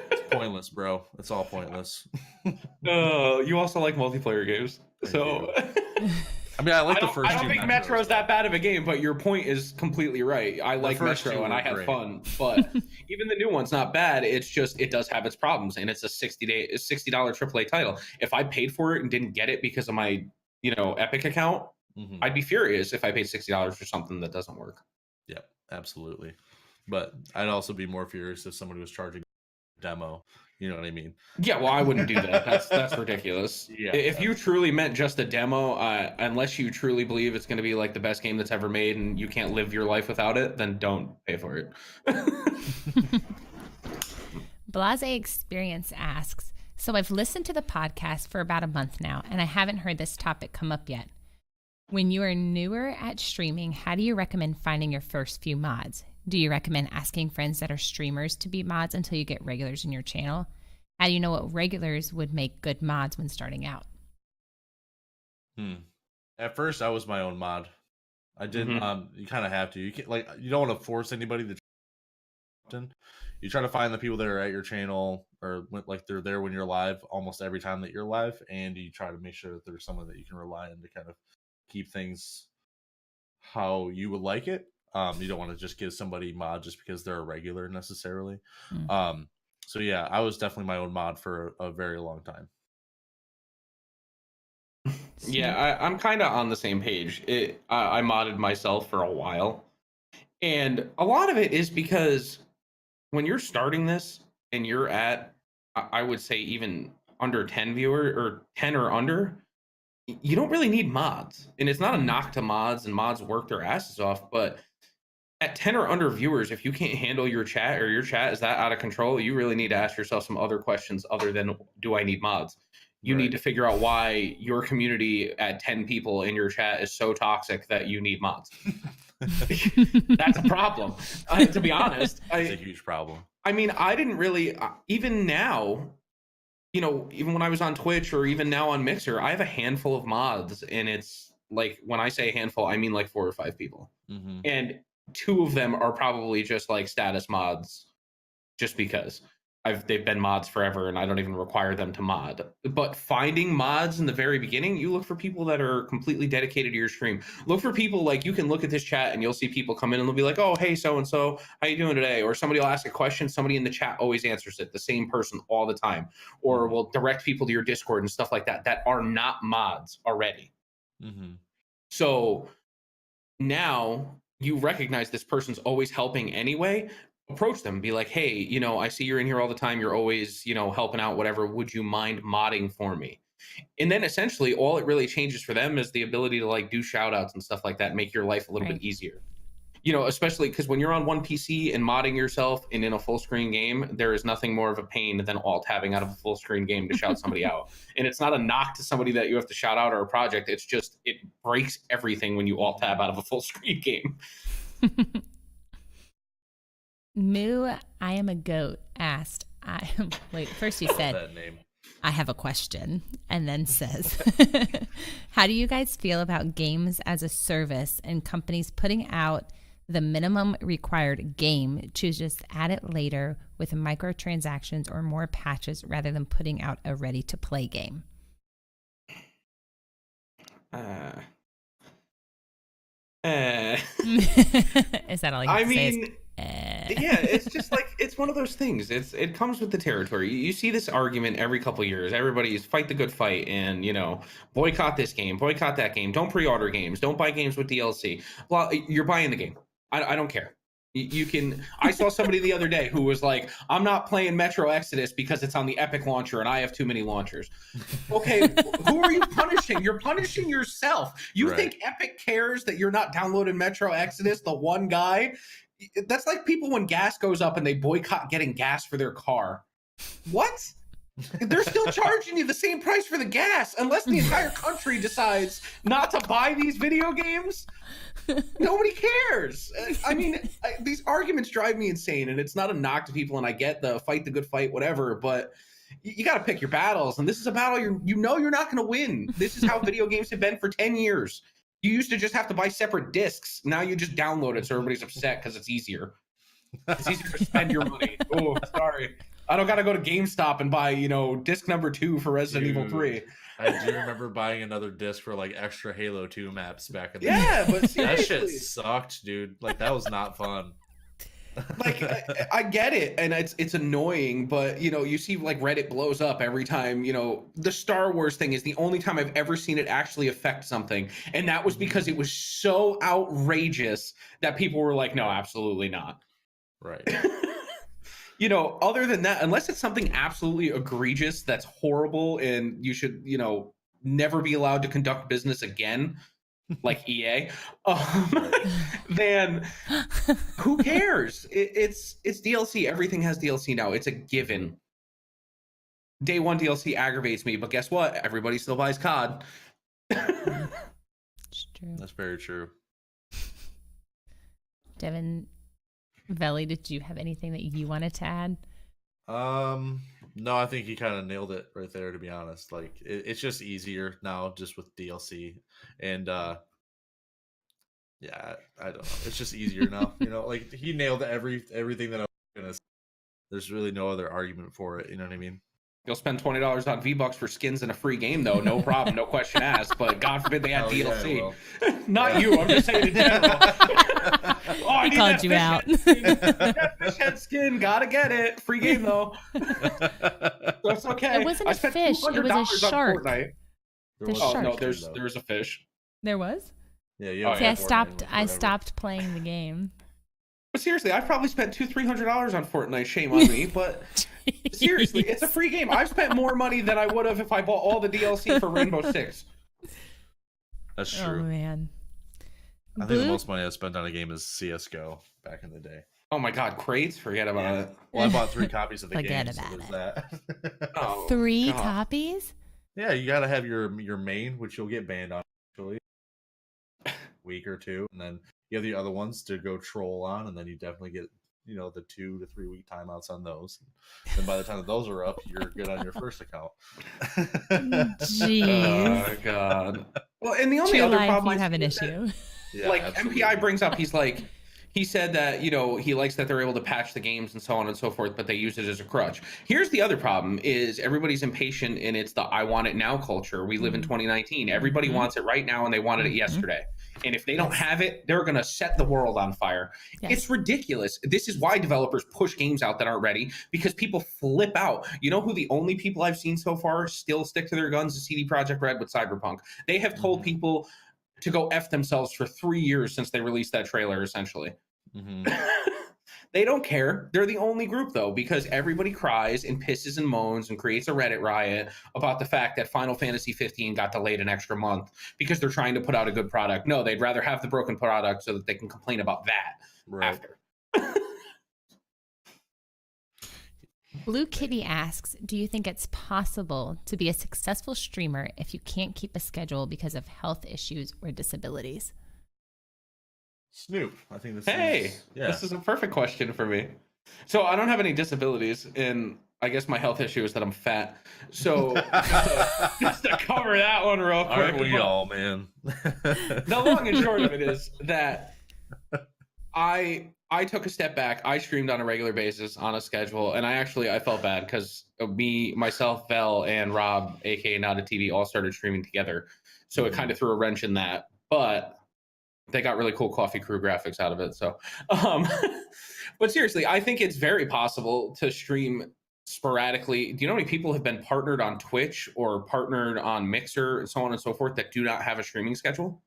S3: it's pointless, bro. It's all pointless.
S2: You also like multiplayer games, so.
S3: I mean, I like the first.
S2: I don't think Metro's that bad of a game, but your point is completely right. I like Metro and I had fun, but even the new one's not bad. It's just it does have its problems, and it's a $60 AAA title. If I paid for it and didn't get it because of my Epic account, I'd be furious if I paid $60 for something that doesn't work.
S3: Yep, absolutely. But I'd also be more furious if somebody was charging a demo. You know what I mean?
S2: Yeah, well, I wouldn't do that. That's ridiculous.
S3: Yeah,
S2: if you truly meant just a demo, unless you truly believe it's going to be like the best game that's ever made and you can't live your life without it, then don't pay for it.
S1: Blase Experience asks, so I've listened to the podcast for about a month now, and I haven't heard this topic come up yet. When you are newer at streaming, how do you recommend finding your first few mods? Do you recommend asking friends that are streamers to be mods until you get regulars in your channel? How do you know what regulars would make good mods when starting out?
S3: At first, I was my own mod. I didn't. You kind of have to. You can't, like, you don't want to force anybody to. You try to find the people that are at your channel or like they're there when you're live almost every time that you're live, and you try to make sure that there's someone that you can rely on to kind of keep things how you would like it. You don't want to just give somebody mod just because they're a regular necessarily. So yeah, I was definitely my own mod for a very long time.
S2: Yeah, I'm kind of on the same page. I modded myself for a while, and a lot of it is because when you're starting this and you're at, I would say even under 10 viewer or 10 or under, you don't really need mods. And it's not a knock to mods, and mods work their asses off, but at 10 or under viewers, if you can't handle your chat or your chat is that out of control, you really need to ask yourself some other questions other than, do I need mods? You need to figure out why your community at 10 people in your chat is so toxic that you need mods. That's a problem. To be honest,
S3: it's a huge problem.
S2: I mean, I didn't really, even now, even when I was on Twitch or even now on Mixer, I have a handful of mods, and it's like, when I say a handful, I mean like 4 or 5 people. And 2 of them are probably just like status mods, just because they've been mods forever and I don't even require them to mod. But finding mods in the very beginning, you look for people that are completely dedicated to your stream. Look for people, like, you can look at this chat and you'll see people come in and they'll be like, oh, hey, so-and-so, how you doing today? Or somebody will ask a question, somebody in the chat always answers it, the same person all the time. Or will direct people to your Discord and stuff like that are not mods already. So now you recognize this person's always helping anyway. Approach them, be like, hey, I see you're in here all the time, you're always helping out, whatever, would you mind modding for me? And then essentially all it really changes for them is the ability to like do shout outs and stuff like that, make your life a little bit easier, especially because when you're on one PC and modding yourself and in a full screen game, there is nothing more of a pain than alt tabbing out of a full screen game to shout somebody out. And it's not a knock to somebody that you have to shout out or a project, it's just it breaks everything when you alt tab out of a full screen game.
S1: Moo, I am a goat asked, wait, first you said,
S3: that name.
S1: I have a question, and then says, how do you guys feel about games as a service and companies putting out the minimum required game to just add it later with microtransactions or more patches rather than putting out a ready-to-play game? Is that all you have to say?
S2: Yeah, it's just like, it's one of those things. It comes with the territory. You see this argument every couple of years. Everybody's fight the good fight and, boycott this game, boycott that game. Don't pre-order games. Don't buy games with DLC. Well, you're buying the game. I don't care. You can. I saw somebody the other day who was like, I'm not playing Metro Exodus because it's on the Epic launcher and I have too many launchers. Okay, who are you punishing? You're punishing yourself. You think Epic cares that you're not downloading Metro Exodus, the one guy? That's like people when gas goes up and they boycott getting gas for their car. What? They're still charging you the same price for the gas unless the entire country decides not to buy these video games. Nobody cares. I mean, these arguments drive me insane, and it's not a knock to people, and I get the fight the good fight, whatever, but you got to pick your battles, and this is a battle you're not going to win. This is how video games have been for 10 years. You used to just have to buy separate discs. Now you just download it, so everybody's upset because it's easier. It's easier to spend your money. Oh, sorry. I don't got to go to GameStop and buy, disc number 2 for Resident Evil 3.
S3: I do remember buying another disc for like extra Halo 2 maps back in the
S2: day. But
S3: seriously. That shit sucked, dude. Like, that was not fun.
S2: Like, I get it, and it's annoying, but you see like Reddit blows up every time. The Star Wars thing is the only time I've ever seen it actually affect something, and that was because it was so outrageous that people were like, no, absolutely not.
S3: Right.
S2: Other than that, unless it's something absolutely egregious that's horrible and you should, never be allowed to conduct business again, like EA, then who cares? It's DLC. Everything has DLC now. It's a given. Day one DLC aggravates me, but guess what? Everybody still buys COD.
S1: It's true.
S3: That's very true.
S1: Devin, Veli, did you have anything that you wanted to add?
S3: No, I think he kind of nailed it right there, to be honest. Like, it's just easier now just with DLC, and yeah, I don't know, it's just easier now. Like, he nailed everything that I was gonna say. There's really no other argument for it, you know what I mean?
S2: You'll spend $20 on V-Bucks for skins in a free game, though. No problem, no question asked. But God forbid they had DLC. Yeah, Not you. I'm just saying in general.
S1: He called you out.
S2: That fish head skin, gotta get it. Free game though. That's okay.
S1: It wasn't a fish. It was a shark.
S2: There's a fish.
S1: There was.
S3: Yeah, yeah.
S1: See, I stopped playing the game.
S2: But seriously, I've probably spent $200-300 on Fortnite. Shame on me, but seriously, it's a free game. I've spent more money than I would have if I bought all the DLC for Rainbow Six.
S3: That's true.
S1: Oh man.
S3: I think the most money I spent on a game is CS:GO back in the day.
S2: Oh my God, crates? Forget about it.
S3: Well, I bought 3 copies of the
S1: Forget
S3: game.
S1: about
S3: it.
S2: Oh,
S1: 3
S2: God.
S1: copies?
S3: Yeah, you gotta have your main, which you'll get banned on actually week or 2, and then you have the other ones to go troll on, and then you definitely get the 2 to 3 week timeouts on those. And by the time that those are up, you're good on your first account.
S1: Jeez.
S2: Oh God. Well, and the only
S1: True
S2: other
S1: life,
S2: problem
S1: you
S2: I
S1: have an
S2: see is
S1: issue.
S3: Yeah,
S2: like
S3: absolutely.
S2: MPI brings up, he said that he likes that they're able to patch the games and so on and so forth, but they use it as a crutch. Here's the other problem: is everybody's impatient, and it's the "I want it now" culture. We live in 2019. Everybody wants it right now, and they wanted it yesterday. And if they don't have it, they're going to set the world on fire.
S1: Yes.
S2: It's ridiculous. This is why developers push games out that aren't ready, because people flip out. You know who the only people I've seen so far still stick to their guns is CD Projekt Red with Cyberpunk. They have told people to go F themselves for 3 years since they released that trailer, essentially. They don't care. They're the only group, though, because everybody cries and pisses and moans and creates a Reddit riot about the fact that Final Fantasy 15 got delayed an extra month because they're trying to put out a good product. No, they'd rather have the broken product so that they can complain about that after.
S1: Blue Kitty asks, do you think it's possible to be a successful streamer if you can't keep a schedule because of health issues or disabilities?
S3: Snoop, I think this
S2: This is a perfect question for me. So I don't have any disabilities, and I guess my health issue is that I'm fat. So just to cover that one real quick.
S3: Aren't we all, man?
S2: The long and short of it is that I took a step back. I streamed on a regular basis on a schedule, and I felt bad because me, myself, Vel, and Rob, aka Not a TV, all started streaming together. So it kind of threw a wrench in that. But they got really cool Coffee Crew graphics out of it. So, but seriously, I think it's very possible to stream sporadically. Do you know how many people have been partnered on Twitch or partnered on Mixer and so on and so forth that do not have a streaming schedule?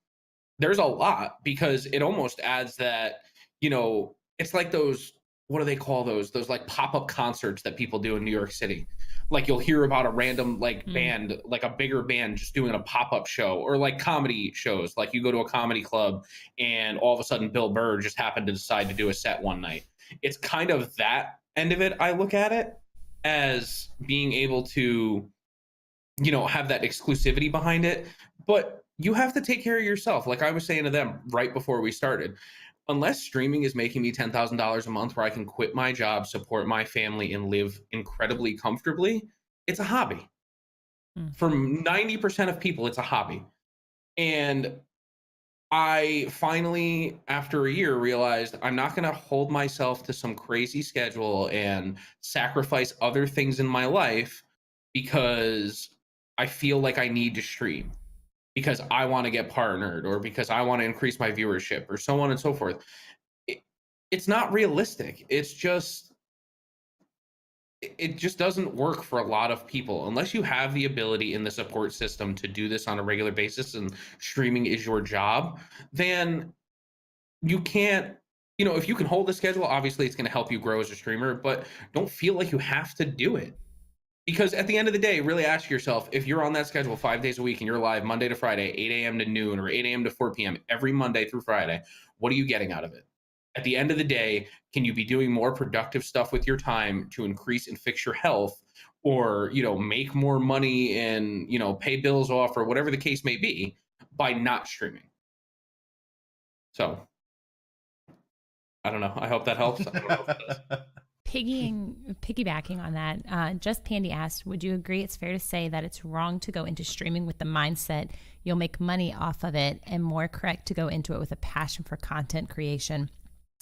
S2: There's a lot, because it almost adds that, it's like those, what do they call those like pop-up concerts that people do in New York City. Like you'll hear about a random band, like a bigger band just doing a pop-up show, or like comedy shows. Like you go to a comedy club and all of a sudden Bill Burr just happened to decide to do a set one night. It's kind of that end of it. I look at it as being able to, have that exclusivity behind it, but you have to take care of yourself. Like I was saying to them right before we started, unless streaming is making me $10,000 a month where I can quit my job, support my family, and live incredibly comfortably, it's a hobby. For 90% of people, it's a hobby. And I finally, after a year, realized I'm not going to hold myself to some crazy schedule and sacrifice other things in my life because I feel like I need to stream, because I want to get partnered, or because I want to increase my viewership, or so on and so forth. It's not realistic. It just doesn't work for a lot of people unless you have the ability in the support system to do this on a regular basis and streaming is your job. Then you can't, if you can hold the schedule, obviously it's going to help you grow as a streamer, but don't feel like you have to do it. Because at the end of the day, really ask yourself, if you're on that schedule 5 days a week and you're live Monday to Friday, 8 a.m. to noon, or 8 a.m. to 4 p.m. every Monday through Friday, what are you getting out of it? At the end of the day, can you be doing more productive stuff with your time to increase and fix your health, or, make more money and, pay bills off, or whatever the case may be, by not streaming? So I don't know. I hope that helps. I don't know if it does.
S1: Piggybacking on that, Just Pandy asked, would you agree it's fair to say that it's wrong to go into streaming with the mindset you'll make money off of it, and more correct to go into it with a passion for content creation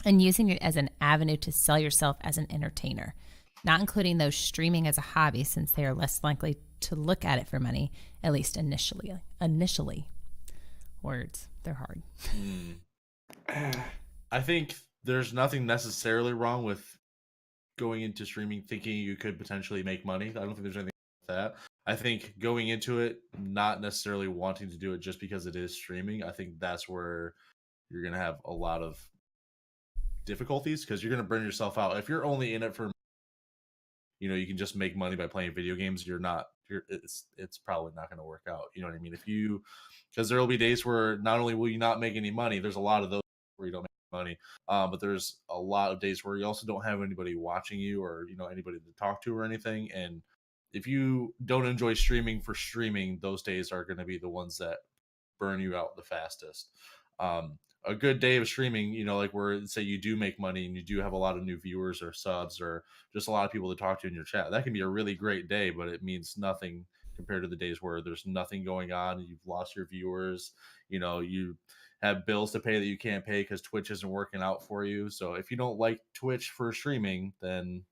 S1: and using it as an avenue to sell yourself as an entertainer, not including those streaming as a hobby, since they are less likely to look at it for money, at least initially. Words, they're hard.
S3: I think there's nothing necessarily wrong with going into streaming thinking you could potentially make money. I don't think there's anything with that. I think going into it not necessarily wanting to do it just because it is streaming, I think that's where you're going to have a lot of difficulties, because you're going to burn yourself out. If you're only in it for, you can just make money by playing video games, it's probably not going to work out. You know what I mean? Because there will be days where not only will you not make any money, there's a lot of those where you don't make money, but there's a lot of days where you also don't have anybody watching you, or anybody to talk to or anything. And if you don't enjoy streaming for streaming, those days are going to be the ones that burn you out the fastest. A good day of streaming, like where, say, you do make money and you do have a lot of new viewers or subs, or just a lot of people to talk to in your chat, that can be a really great day, but it means nothing compared to the days where there's nothing going on, you've lost your viewers, you have bills to pay that you can't pay because Twitch isn't working out for you. So if you don't like Twitch for streaming, then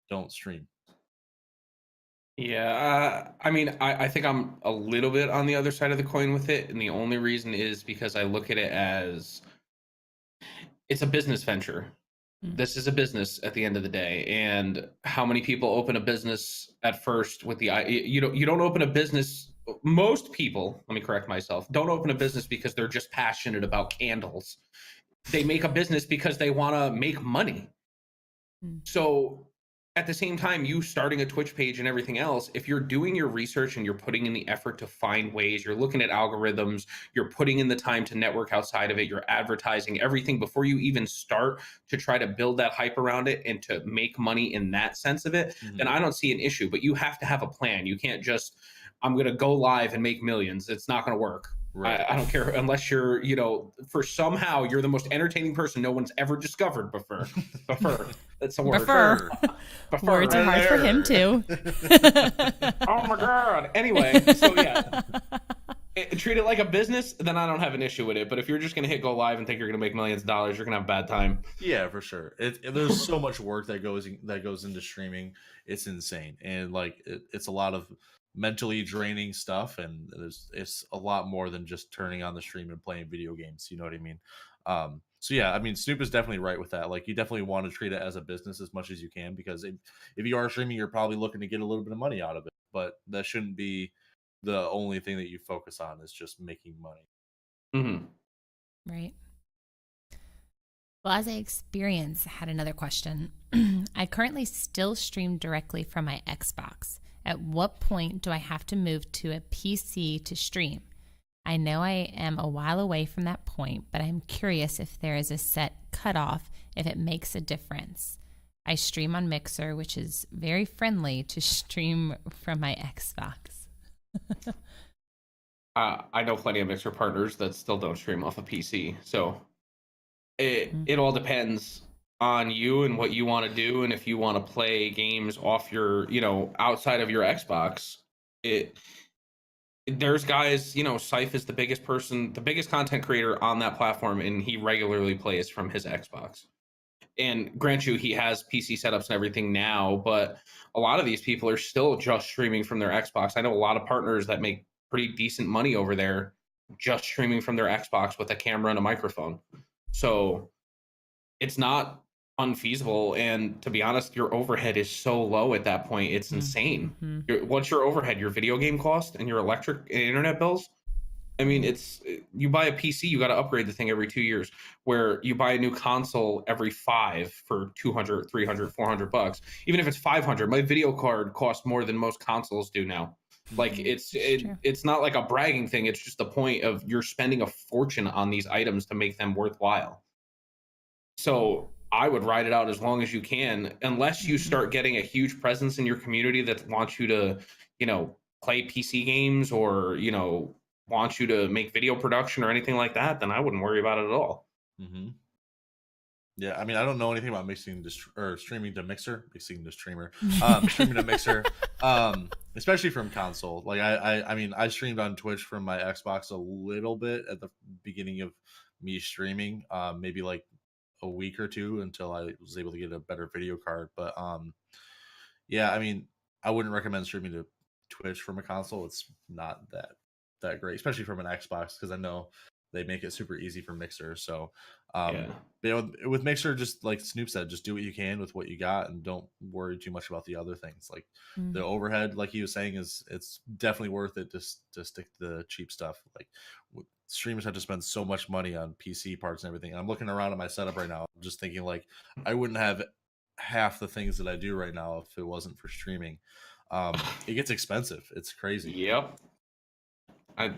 S3: don't stream.
S2: Yeah, I mean, I think I'm a little bit on the other side of the coin with it, and the only reason is because I look at it as it's a business venture. This is a business at the end of the day, and how many people open a business at first with the you don't open a business. Most people, let me correct myself, don't open a business because they're just passionate about candles. They make a business because they want to make money. So at the same time, you starting a Twitch page and everything else, if you're doing your research and you're putting in the effort to find ways, you're looking at algorithms, you're putting in the time to network outside of it, you're advertising everything before you even start to try to build that hype around it and to make money in that sense of it, then I don't see an issue. But you have to have a plan. You can't just, I'm going to go live and make millions. It's not going to work.
S3: Right.
S2: I don't care unless you're, for somehow you're the most entertaining person no one's ever discovered before. That's a word.
S1: Prefer. Words are hard for him too.
S2: Oh my God. Anyway, so yeah. Treat it like a business, then I don't have an issue with it. But if you're just going to hit go live and think you're going to make millions of dollars, you're going to have a bad time.
S3: Yeah, for sure. There's so much work that goes into streaming. It's insane, and like it's a lot of mentally draining stuff, and it's a lot more than just turning on the stream and playing video games. You know what I mean? So yeah, I mean, Snoop is definitely right with that. Like, you definitely want to treat it as a business as much as you can, because if you are streaming, you're probably looking to get a little bit of money out of it, but that shouldn't be the only thing that you focus on, is just making money.
S2: Mm-hmm.
S1: Right. Well, as I experience, I had another question. I currently still stream directly from my Xbox. At what point do I have to move to a PC to stream? I know I am a while away from that point, but I'm curious if there is a set cutoff, if it makes a difference. I stream on Mixer, which is very friendly to stream from my Xbox.
S2: I know plenty of Mixer partners that still don't stream off a PC. So it all depends on you and what you want to do. And if you want to play games off your, outside of your Xbox, there's guys, Syph is the biggest content creator on that platform, and he regularly plays from his Xbox. And grant you, he has PC setups and everything now, but a lot of these people are still just streaming from their Xbox. I know a lot of partners that make pretty decent money over there just streaming from their Xbox with a camera and a microphone. So it's not unfeasible. And to be honest, your overhead is so low at that point. It's insane. What's your overhead? Your video game cost and your electric and internet bills? I mean, you buy a PC, you got to upgrade the thing every 2 years, where you buy a new console every 5 for 200, 300, 400 bucks. Even if it's 500, my video card costs more than most consoles do now. Like, it's not like a bragging thing. It's just the point of you're spending a fortune on these items to make them worthwhile. So I would ride it out as long as you can, unless you start getting a huge presence in your community that wants you to, play PC games, or, wants you to make video production or anything like that, then I wouldn't worry about it at all.
S3: Mm-hmm. Yeah, I mean, I don't know anything about streaming to Mixer, streaming to Mixer, especially from console. Like, I mean, I streamed on Twitch from my Xbox a little bit at the beginning of me streaming, maybe like a week or two, until I was able to get a better video card. But yeah, I mean, I wouldn't recommend streaming to Twitch from a console. It's not that great, especially from an Xbox, because I know they make it super easy for Mixer. So with Mixer, just like Snoop said, just do what you can with what you got, and don't worry too much about the other things. Like the overhead, like he was saying, it's definitely worth it to stick to the cheap stuff. Like, streamers have to spend so much money on PC parts and everything. And I'm looking around at my setup right now, I'm just thinking, like, I wouldn't have half the things that I do right now if it wasn't for streaming. It gets expensive. It's crazy.
S2: Yep.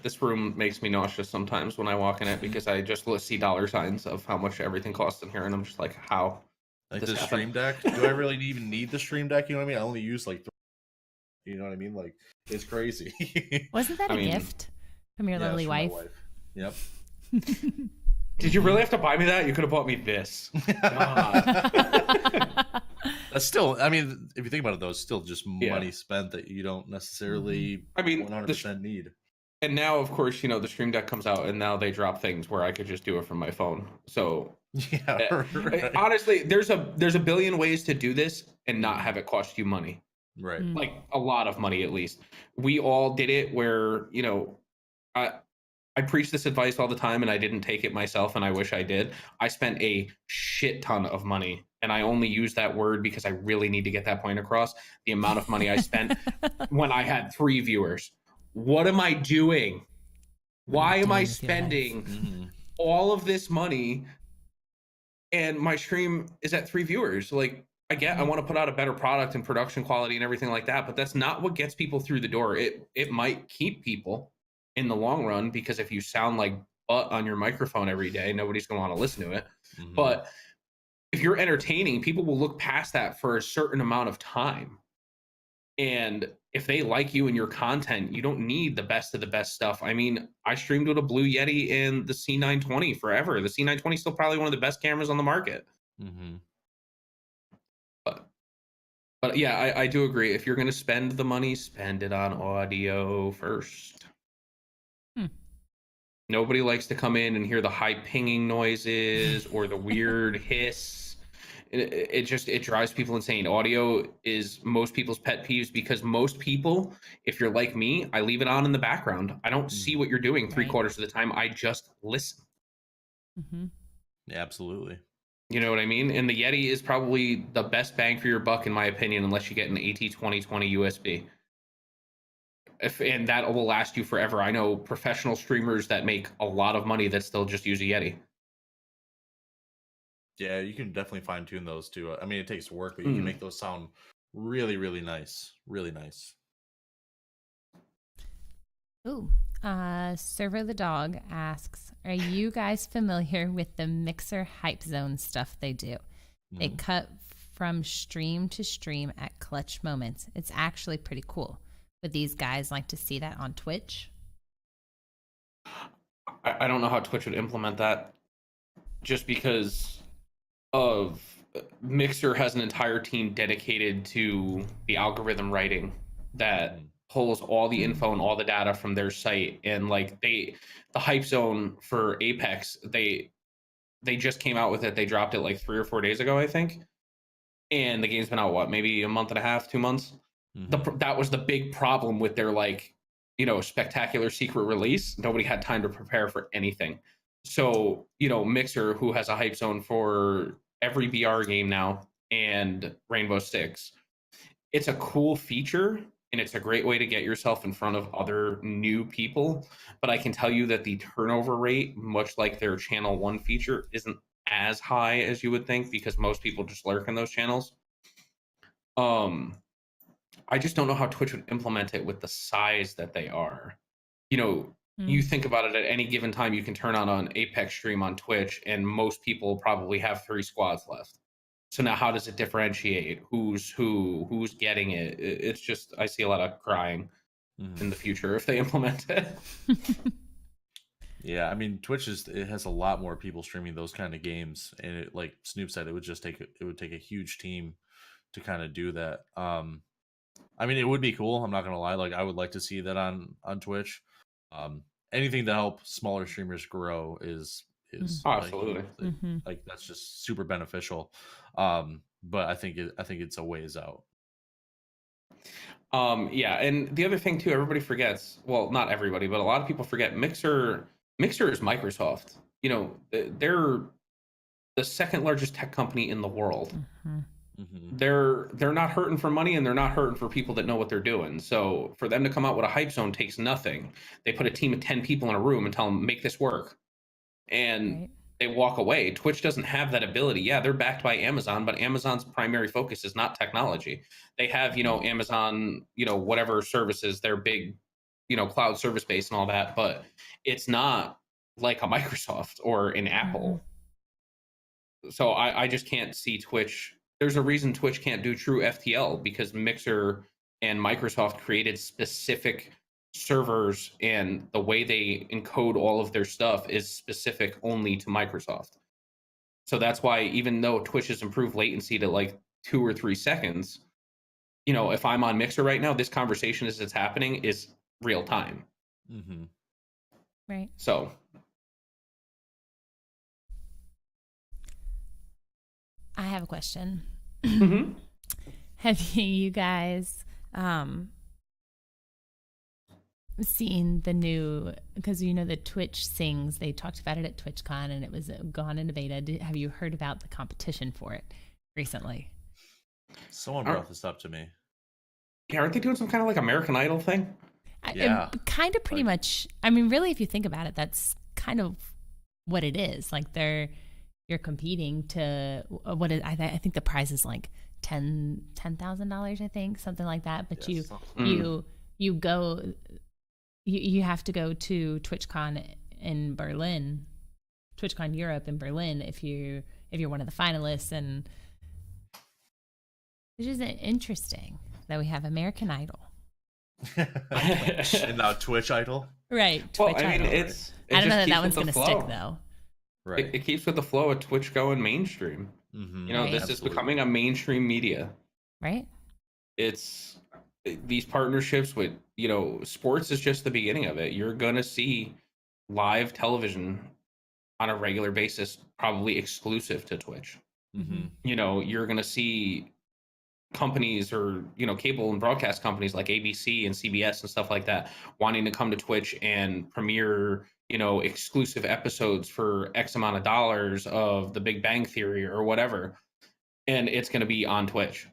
S2: This room makes me nauseous sometimes when I walk in it, because I just see dollar signs of how much everything costs in here, and I'm just like, how?
S3: Like the Stream Deck? Do I really even need the Stream Deck? You know what I mean? I only use like 3. You know what I mean? Like, it's crazy.
S1: Wasn't that a gift from your lovely wife?
S3: Yep.
S2: Did you really have to buy me that? You could have bought me this.
S3: That's still, I mean, if you think about it, though, it's still just money spent that you don't necessarily 100% need.
S2: And now, of course, the Stream Deck comes out, and now they drop things where I could just do it from my phone. So, right. Honestly, there's a billion ways to do this and not have it cost you money.
S3: Right.
S2: Like, a lot of money, at least. We all did it where, I preach this advice all the time, and I didn't take it myself, and I wish I did. I spent a shit ton of money, and I only use that word because I really need to get that point across. The amount of money I spent when I had 3 viewers. What am I doing? Why am I spending all of this money, and my stream is at 3 viewers? Like, I want to put out a better product and production quality and everything like that, but that's not what gets people through the door. It might keep people in the long run, because if you sound like butt on your microphone every day, nobody's going to want to listen to it. But if you're entertaining, people will look past that for a certain amount of time. And if they like you and your content, you don't need the best of the best stuff. I mean, I streamed with a Blue Yeti and the C920 forever. The C920 is still probably one of the best cameras on the market.
S3: Mm-hmm.
S2: But yeah, I do agree. If you're going to spend the money, spend it on audio first. Nobody likes to come in and hear the high pinging noises or the weird hiss. It drives people insane. Audio is most people's pet peeves because most people, if you're like me, I leave it on in the background. I don't see what you're doing 3/4 of the time. I just listen.
S3: Mm-hmm. Yeah, absolutely.
S2: You know what I mean? And the Yeti is probably the best bang for your buck, in my opinion, unless you get an AT2020 USB. And that will last you forever. I know professional streamers that make a lot of money that still just use a Yeti.
S3: Yeah, you can definitely fine tune those too. I mean, it takes work, but you can make those sound really, really nice. Really nice.
S1: Ooh, Server the Dog asks, are you guys familiar with the Mixer Hype Zone stuff they do? They cut from stream to stream at clutch moments. It's actually pretty cool. Would these guys like to see that on Twitch?
S2: I don't know how Twitch would implement that, just because of Mixer has an entire team dedicated to the algorithm writing that pulls all the info and all the data from their site. And like the Hype Zone for Apex, they just came out with it. They dropped it like 3 or 4 days ago, I think. And the game's been out, maybe a month and a half, 2 months. That was the big problem with their spectacular secret release. Nobody had time to prepare for anything. So, Mixer, who has a Hype Zone for every BR game now and Rainbow Six, it's a cool feature and it's a great way to get yourself in front of other new people. But I can tell you that the turnover rate, much like their Channel 1 feature, isn't as high as you would think because most people just lurk in those channels. I just don't know how Twitch would implement it with the size that they are. You think about it, at any given time, you can turn on an Apex stream on Twitch, and most people probably have 3 squads left. So now how does it differentiate? Who's getting it? It's just, I see a lot of crying in the future if they implement it.
S3: Yeah, I mean, Twitch it has a lot more people streaming those kind of games, and it, like Snoop said, it would take a huge team to kind of do that. I mean, it would be cool. I'm not gonna lie. Like, I would like to see that on Twitch. Anything to help smaller streamers grow is
S2: absolutely
S3: like that's just super beneficial. But I think it's a ways out.
S2: Yeah, and the other thing too, everybody forgets. Well, not everybody, but a lot of people forget. Mixer is Microsoft. They're the second largest tech company in the world. They're not hurting for money, and they're not hurting for people that know what they're doing. So for them to come out with a Hype Zone takes nothing. They put a team of 10 people in a room and tell them, make this work, and they walk away. Twitch doesn't have that ability. Yeah, they're backed by Amazon, but Amazon's primary focus is not technology. They have Amazon, whatever services, their big cloud service base and all that, but it's not like a Microsoft or an Apple. So I just can't see Twitch. There's a reason Twitch can't do true FTL, because Mixer and Microsoft created specific servers, and the way they encode all of their stuff is specific only to Microsoft. So that's why, even though Twitch has improved latency to like 2 or 3 seconds, if I'm on Mixer right now, this conversation as it's happening is real time.
S1: Right.
S2: So
S1: I have a question. Have you guys seen the new, because the Twitch Sings, they talked about it at TwitchCon and it was gone into beta. Have you heard about the competition for it recently?
S3: Someone brought this up to me.
S2: Yeah, aren't they doing some kind of like American Idol thing?
S3: Yeah.
S1: Kind of, pretty much. I mean, really, if you think about it, that's kind of what it is. Like you're competing to I think the prize is like $10,000, I think, something like that. But you have to go to TwitchCon in Berlin, TwitchCon Europe in Berlin, if you're one of the finalists. And which is interesting that we have American Idol.
S3: And now Twitch idol.
S1: Right.
S2: Well,
S1: Twitch
S2: I mean,
S1: idol.
S2: it
S1: I don't know
S2: just
S1: that
S2: keeps
S1: one's
S2: with
S1: going
S2: the
S1: to stick
S2: flow.
S1: though.
S3: Right.
S2: It keeps with the flow of Twitch going mainstream. You know,
S1: Right.
S2: this is becoming a mainstream media.
S1: Right.
S2: It's these partnerships with, you know, sports is just the beginning of it. You're gonna see live television on a regular basis, probably exclusive to Twitch. You know, you're gonna see companies or, you know, cable and broadcast companies like ABC and CBS and stuff like that wanting to come to Twitch and premiere, you know, exclusive episodes for X amount of dollars of The Big Bang Theory or whatever, and it's going to be on Twitch.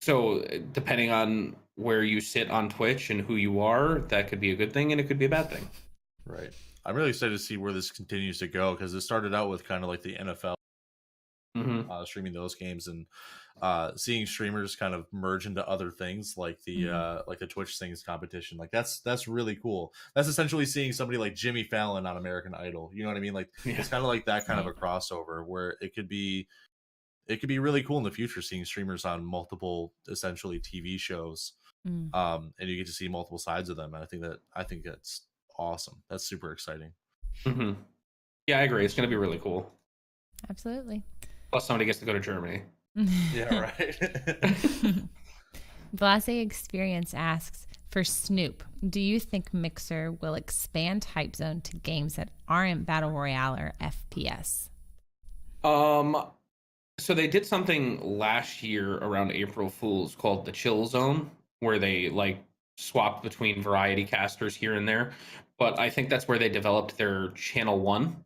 S2: So depending on where you sit on Twitch and who you are, that could be a good thing and it could be a bad thing.
S3: Right. I'm really excited to see where this continues to go, because it started out with kind of like the NFL streaming those games, and seeing streamers kind of merge into other things like the Twitch Sings competition. Like that's really cool. That's essentially seeing somebody like Jimmy Fallon on American Idol. You know what I mean? Like it's kind of like that kind of a crossover where it could be really cool in the future, seeing streamers on multiple essentially TV shows. And you get to see multiple sides of them. And I think that's awesome. That's super exciting.
S2: Yeah, I agree. It's going to be really cool.
S1: Absolutely.
S2: Plus somebody gets to go to Germany.
S3: Yeah, right.
S1: Blase Experience asks, for Snoop, do you think Mixer will expand Hype Zone to games that aren't Battle Royale or FPS?
S2: So they did something last year around April Fools called the Chill Zone, where they like swapped between variety casters here and there. But I think that's where they developed their Channel 1.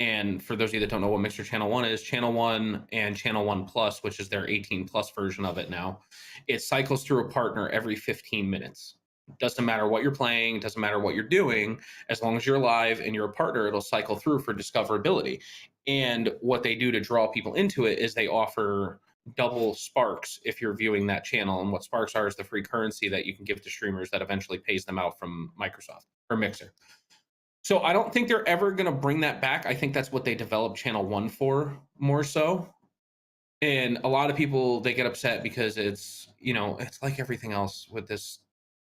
S2: And for those of you that don't know what Mixer Channel 1 is, Channel 1 and Channel 1 Plus, which is their 18 plus version of it now, it cycles through a partner every 15 minutes. Doesn't matter what you're playing, doesn't matter what you're doing, as long as you're live and you're a partner, it'll cycle through for discoverability. And what they do to draw people into it is they offer double sparks if you're viewing that channel. And what sparks are is the free currency that you can give to streamers that eventually pays them out from Microsoft or Mixer. So I don't think they're ever going to bring that back. I think that's what they developed Channel 1 for, more so. And a lot of people, they get upset because it's, you know, it's like everything else with this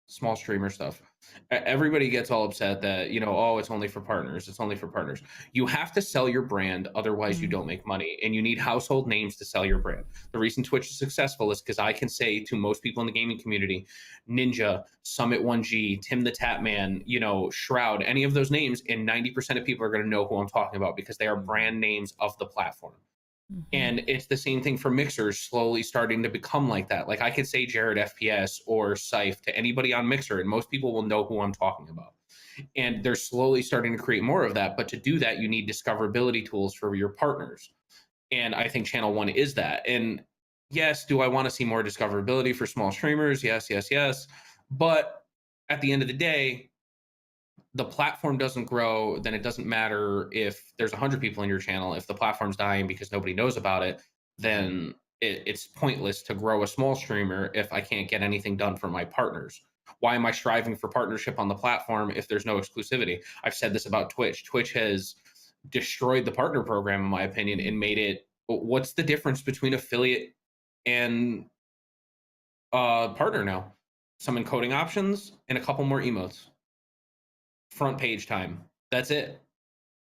S2: small streamer stuff. Everybody gets all upset that, you know, oh, it's only for partners. It's only for partners. You have to sell your brand. Otherwise, you don't make money. And you need household names to sell your brand. The reason Twitch is successful is because I can say to most people in the gaming community, Ninja, Summit 1G, Tim the Tatman, you know, Shroud, any of those names, and 90% of people are going to know who I'm talking about because they are brand names of the platform. And it's the same thing for Mixers slowly starting to become like that. Like I could say Jared FPS or Scythe to anybody on Mixer, and most people will know who I'm talking about. And they're slowly starting to create more of that. But to do that, you need discoverability tools for your partners. And I think Channel 1 is that. And yes, do I want to see more discoverability for small streamers? Yes, yes, yes. But at the end of the day, the platform doesn't grow, then it doesn't matter if there's 100 people in your channel. If the platform's dying because nobody knows about it, then it's pointless to grow a small streamer if I can't get anything done for my partners. Why am I striving for partnership on the platform if there's no exclusivity? I've said this about Twitch. Twitch has destroyed the partner program, in my opinion, and made it, what's the difference between affiliate and partner now? Some encoding options and a couple more emotes. Front page time. That's it.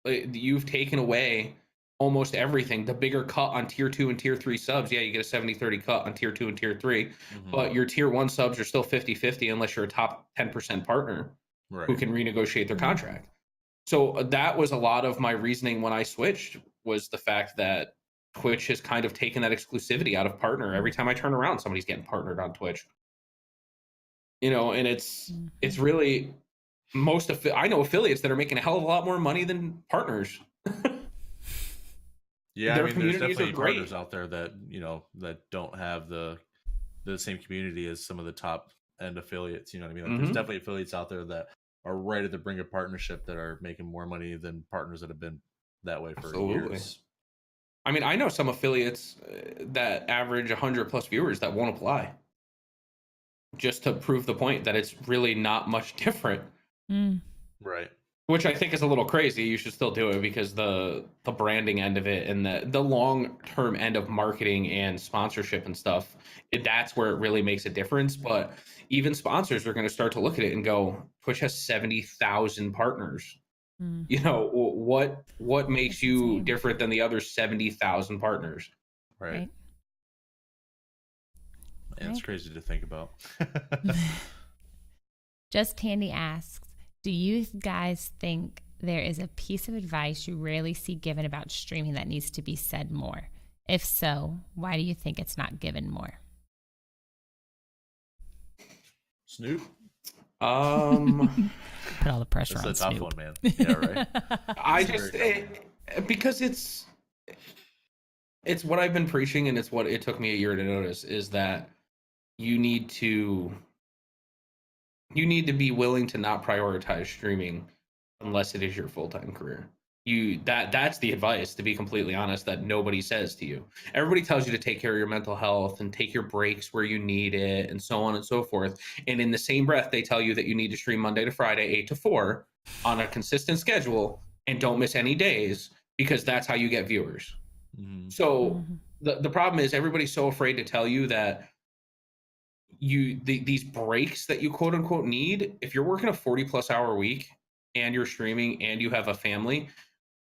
S2: You've taken away almost everything. The bigger cut on tier 2 and tier 3 subs. Yeah, you get a 70-30 cut on tier 2 and tier 3, but your tier 1 subs are still 50-50 unless you're a top 10% partner who can renegotiate their contract. So that was a lot of my reasoning when I switched, was the fact that Twitch has kind of taken that exclusivity out of partner. Every time I turn around, somebody's getting partnered on Twitch. You know, and it's really I know affiliates that are making a hell of a lot more money than partners.
S3: Yeah, I mean, there's definitely partners out there that, you know, that don't have the same community as some of the top end affiliates. You know what I mean? Like, there's definitely affiliates out there that are right at the brink of partnership that are making more money than partners that have been that way for years.
S2: I mean, I know some affiliates that average 100 plus viewers that won't apply, just to prove the point that it's really not much different.
S3: Right.
S2: Which I think is a little crazy. You should still do it because the branding end of it and the long term end of marketing and sponsorship and stuff, that's where it really makes a difference. But even sponsors are going to start to look at it and go, Twitch has 70,000 partners.
S1: Mm.
S2: You know, what makes
S1: That's
S2: you
S1: insane.
S2: different than the other 70,000 partners?
S3: Right. And it's crazy to think about.
S1: Just Candy asks, do you guys think there is a piece of advice you rarely see given about streaming that needs to be said more? If so, why do you think it's not given more?
S3: Snoop?
S1: Put all the pressure
S3: That's
S1: on
S3: a tough
S1: Snoop.
S3: one, man. Yeah, right.
S2: I just because it's what I've been preaching, and it's what it took me a year to notice, is that you need to be willing to not prioritize streaming unless it is your full-time career. That's the advice, to be completely honest, that nobody says to you. Everybody tells you to take care of your mental health and take your breaks where you need it and so on and so forth. And in the same breath, they tell you that you need to stream Monday to Friday, 8 to 4 on a consistent schedule and don't miss any days, because that's how you get viewers.
S3: Mm-hmm.
S2: So the problem is everybody's so afraid to tell you that these breaks that you quote unquote need, if you're working a 40+ hour week and you're streaming and you have a family,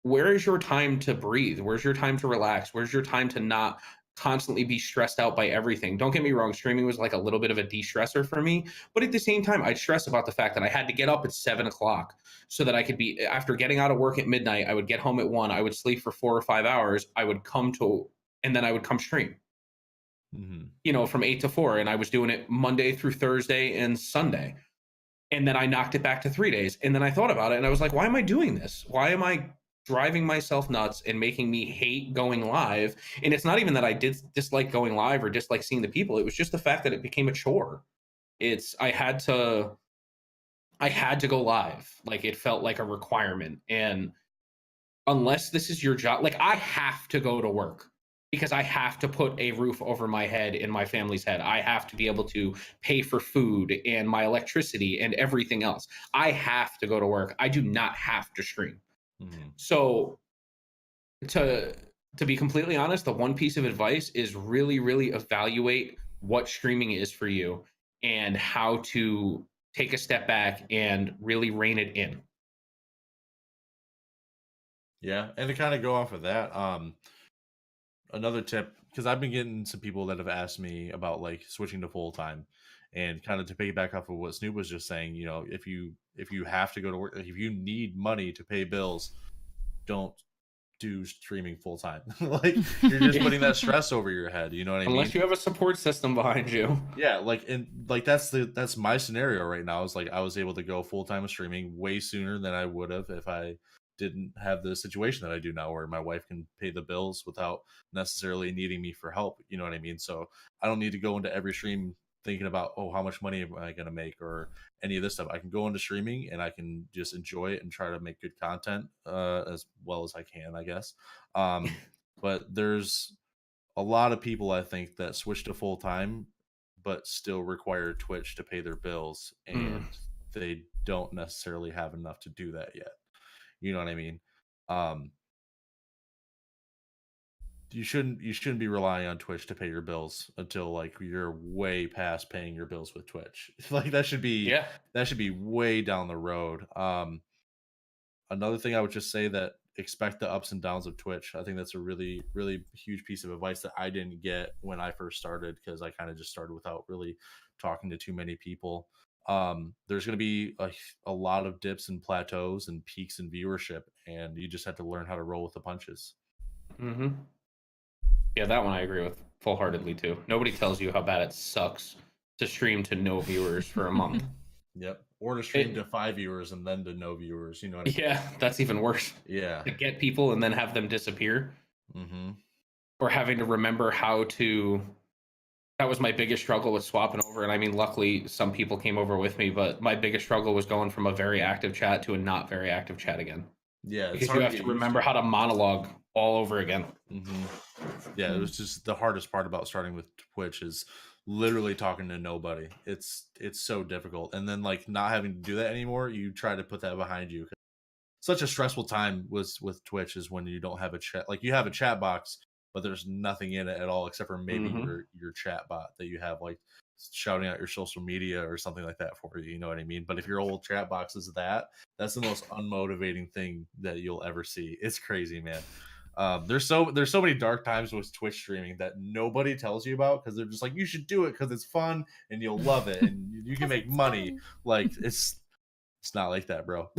S2: where is your time to breathe? Where's your time to relax? Where's your time to not constantly be stressed out by everything? Don't get me wrong, streaming was like a little bit of a de-stressor for me, but at the same time, I'd stress about the fact that I had to get up at 7 o'clock so that I could be, after getting out of work at midnight, I would get home at 1, I would sleep for 4 or 5 hours, I would and then I would come stream. You know, from 8 to 4, and I was doing it Monday through Thursday and Sunday. And then I knocked it back to 3 days. And then I thought about it and I was like, why am I doing this? Why am I driving myself nuts and making me hate going live? And it's not even that I dislike going live or dislike seeing the people. It was just the fact that it became a chore. I had to go live. Like, it felt like a requirement. And unless this is your job, like, I have to go to work because I have to put a roof over my head and my family's head. I have to be able to pay for food and my electricity and everything else. I have to go to work. I do not have to stream. So to be completely honest, the one piece of advice is really, really evaluate what streaming is for you and how to take a step back and really rein it in.
S3: Yeah, and to kind of go off of that, another tip, because I've been getting some people that have asked me about like switching to full time, and kind of to piggyback off of what Snoop was just saying, you know, if you have to go to work, like if you need money to pay bills, don't do streaming full time. Like, you're just putting that stress over your head. You know what I mean?
S2: Unless you have a support system behind you.
S3: Yeah, like, and like that's my scenario right now. Is like I was able to go full time with streaming way sooner than I would have if I didn't have the situation that I do now, where my wife can pay the bills without necessarily needing me for help. You know what I mean? So I don't need to go into every stream thinking about, oh, how much money am I going to make or any of this stuff. I can go into streaming and I can just enjoy it and try to make good content as well as I can, I guess. But there's a lot of people, I think, that switch to full time but still require Twitch to pay their bills, and they don't necessarily have enough to do that yet. You know what I mean? You shouldn't be relying on Twitch to pay your bills until like you're way past paying your bills with Twitch. Like, that should be way down the road. Another thing I would just say, that expect the ups and downs of Twitch. I think that's a really, really huge piece of advice that I didn't get when I first started, because I kind of just started without really talking to too many people. There's going to be a lot of dips and plateaus and peaks in viewership, and you just have to learn how to roll with the punches.
S2: Yeah, that one I agree with full-heartedly too. Nobody tells you how bad it sucks to stream to no viewers for a month.
S3: Yep. Or to stream to 5 viewers and then to no viewers. You know what I mean?
S2: Yeah, that's even worse.
S3: Yeah.
S2: To get people and then have them disappear. Or having to remember how to... That was my biggest struggle with swapping over. And I mean, luckily, some people came over with me, but my biggest struggle was going from a very active chat to a not very active chat again.
S3: Yeah.
S2: Because you have to remember how to monologue all over again.
S3: Yeah, it was just the hardest part about starting with Twitch is literally talking to nobody. It's so difficult. And then like not having to do that anymore, you try to put that behind you. such a stressful time with Twitch is when you don't have a chat. Like, you have a chat box, but there's nothing in it at all except for maybe your chat bot that you have, like, shouting out your social media or something like that for you. You know what I mean? But if your whole chat box is that's the most unmotivating thing that you'll ever see. It's crazy, man. There's so many dark times with Twitch streaming that nobody tells you about, because they're just like, you should do it because it's fun and you'll love it and you can make money.
S1: Fun.
S3: Like, it's not like that, bro.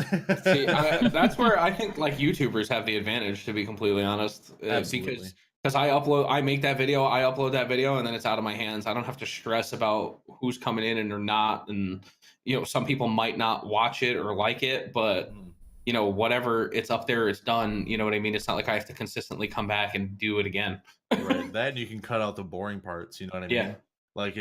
S2: See, that's where I think like YouTubers have the advantage, to be completely honest.
S3: Absolutely.
S2: Because I make that video, I upload that video, and then it's out of my hands. I don't have to stress about who's coming in and or not. And, you know, some people might not watch it or like it, but, you know, whatever, it's up there, it's done. You know what I mean? It's not like I have to consistently come back and do it again.
S3: Right. That, and you can cut out the boring parts. You know what I mean?
S2: Yeah.
S3: Like,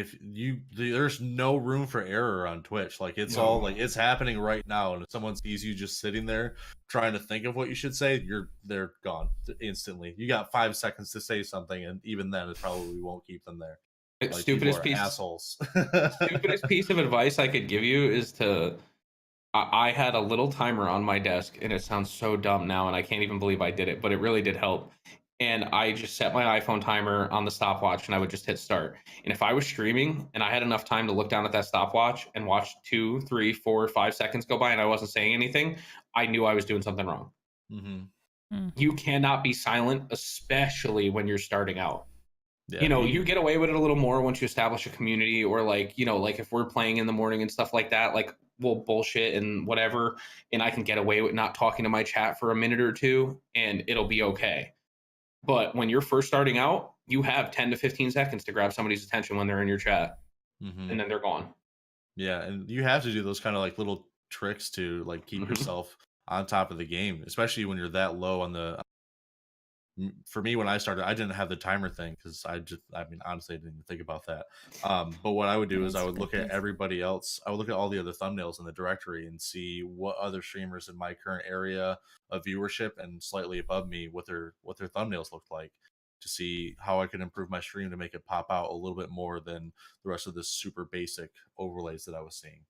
S3: there's no room for error on Twitch. Like, it's all like, it's happening right now. And if someone sees you just sitting there trying to think of what you should say, they're gone instantly. You got 5 seconds to say something, and even then, it probably won't keep them there. Like,
S2: Stupidest
S3: assholes.
S2: Stupidest piece of advice I could give you is I had a little timer on my desk, and it sounds so dumb now, and I can't even believe I did it, but it really did help. And I just set my iPhone timer on the stopwatch, and I would just hit start. And if I was streaming and I had enough time to look down at that stopwatch and watch 2, 3, 4, 5 seconds go by and I wasn't saying anything, I knew I was doing something wrong. You cannot be silent, especially when you're starting out. Yeah, you know, you get away with it a little more once you establish a community, or like, you know, like if we're playing in the morning and stuff like that, like we'll bullshit and whatever, and I can get away with not talking to my chat for a minute or two and it'll be okay. But when you're first starting out, you have 10 to 15 seconds to grab somebody's attention when they're in your chat, and then they're gone.
S3: Yeah, and you have to do those kind of like little tricks to like keep yourself on top of the game, especially when you're that low on the. For me, when I started, I didn't have the timer thing because I mean, honestly, I didn't even think about that. But what I would do is I would look at everybody else. I would look at all the other thumbnails in the directory and see what other streamers in my current area of viewership and slightly above me, what their thumbnails looked like, to see how I could improve my stream to make it pop out a little bit more than the rest of the super basic overlays that I was seeing.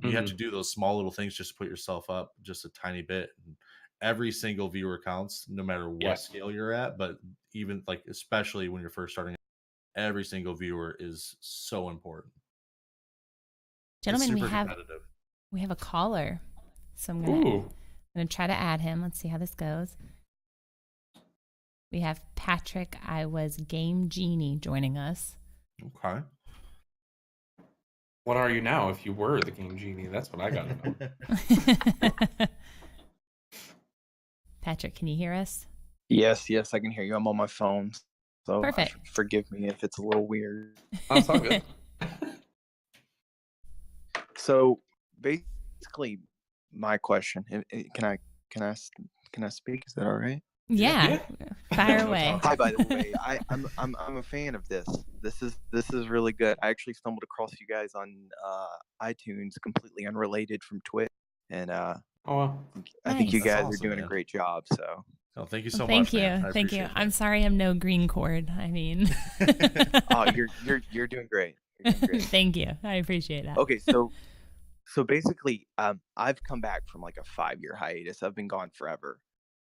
S3: You have to do those small little things just to put yourself up just a tiny bit. And every single viewer counts, no matter what scale you're at. But even like, especially when you're first starting, every single viewer is so important.
S1: Gentlemen, we have a caller, so I'm gonna try to add him. Let's see how this goes. We have Patrick. I was Game Genie joining us.
S3: Okay.
S2: What are you now? If you were the Game Genie, that's what I got to know.
S1: Patrick, can you hear us?
S4: Yes, I can hear you. I'm on my phone, so
S1: perfect.
S4: Forgive me if it's a little weird.
S2: That's all good.
S4: So basically, my question: can I speak? Is that all right?
S1: Yeah. Fire away.
S4: Hi, by the way, I'm a fan of this. This is really good. I actually stumbled across you guys on iTunes, completely unrelated from Twitch, and I think you guys are doing a great job. So,
S3: thank you so much.
S1: Thank you, thank you. I'm sorry, I'm no GreenChord. I mean,
S4: oh, you're doing great. You're doing great.
S1: Thank you. I appreciate that.
S4: Okay, so basically, I've come back from like a 5-year hiatus. I've been gone forever,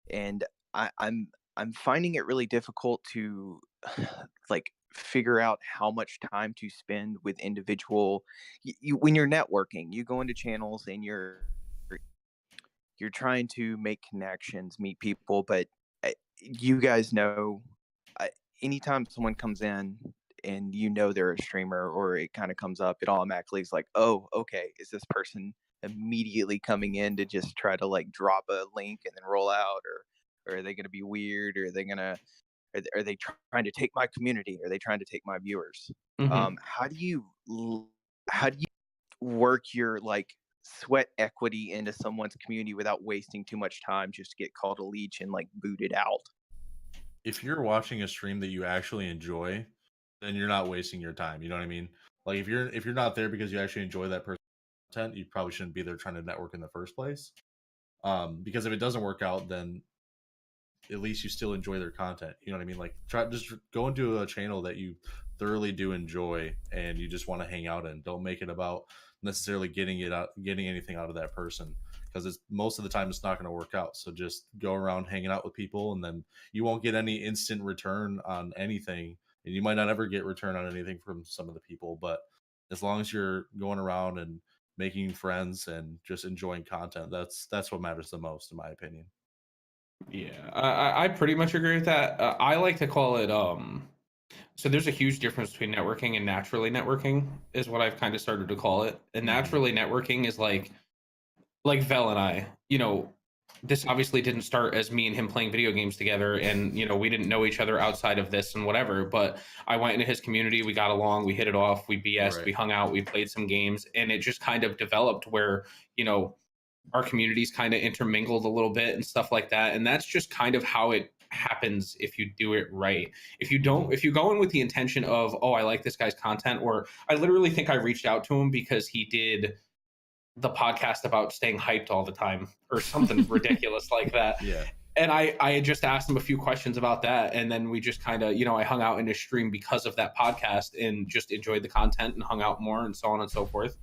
S4: and I'm finding it really difficult to like figure out how much time to spend with individual. When you're networking, you go into channels and you're trying to make connections, meet people, but you guys know, anytime someone comes in and you know they're a streamer, or it kind of comes up, it automatically is like, oh, okay, is this person immediately coming in to just try to like drop a link and then roll out, or are they going to be weird, or are they trying to take my community? Are they trying to take my viewers? How do you work your like sweat equity into someone's community without wasting too much time just to get called a leech and like booted out?
S3: If you're watching a stream that you actually enjoy, then you're not wasting your time. You know what I mean? Like, if you're not there because you actually enjoy that person's content, you probably shouldn't be there trying to network in the first place. Because if it doesn't work out, then at least you still enjoy their content. You know what I mean? Like, just go into a channel that you thoroughly do enjoy and you just want to hang out in. Don't make it about necessarily getting anything out of that person, because it's most of the time it's not going to work out. So just go around hanging out with people, and then you won't get any instant return on anything, and you might not ever get return on anything from some of the people. But as long as you're going around and making friends and just enjoying content, that's what matters the most, in my opinion.
S2: Yeah, I pretty much agree with that. I like to call it so there's a huge difference between networking and naturally networking, is what I've kind of started to call it. And naturally networking is like Vel and I, this obviously didn't start as me and him playing video games together, and we didn't know each other outside of this and whatever, but I went into his community, we got along, we hit it off, we BS'd,
S3: Right.
S2: we hung out, we played some games, and it just kind of developed where our communities kind of intermingled a little bit and stuff like that. And that's just kind of how it happens if you do it right. If you go in with the intention of, oh, I like this guy's content, or I literally think I reached out to him because he did the podcast about staying hyped all the time or something ridiculous like that.
S3: Yeah.
S2: And I had just asked him a few questions about that. And then we just kind of, I hung out in his stream because of that podcast and just enjoyed the content and hung out more and so on and so forth.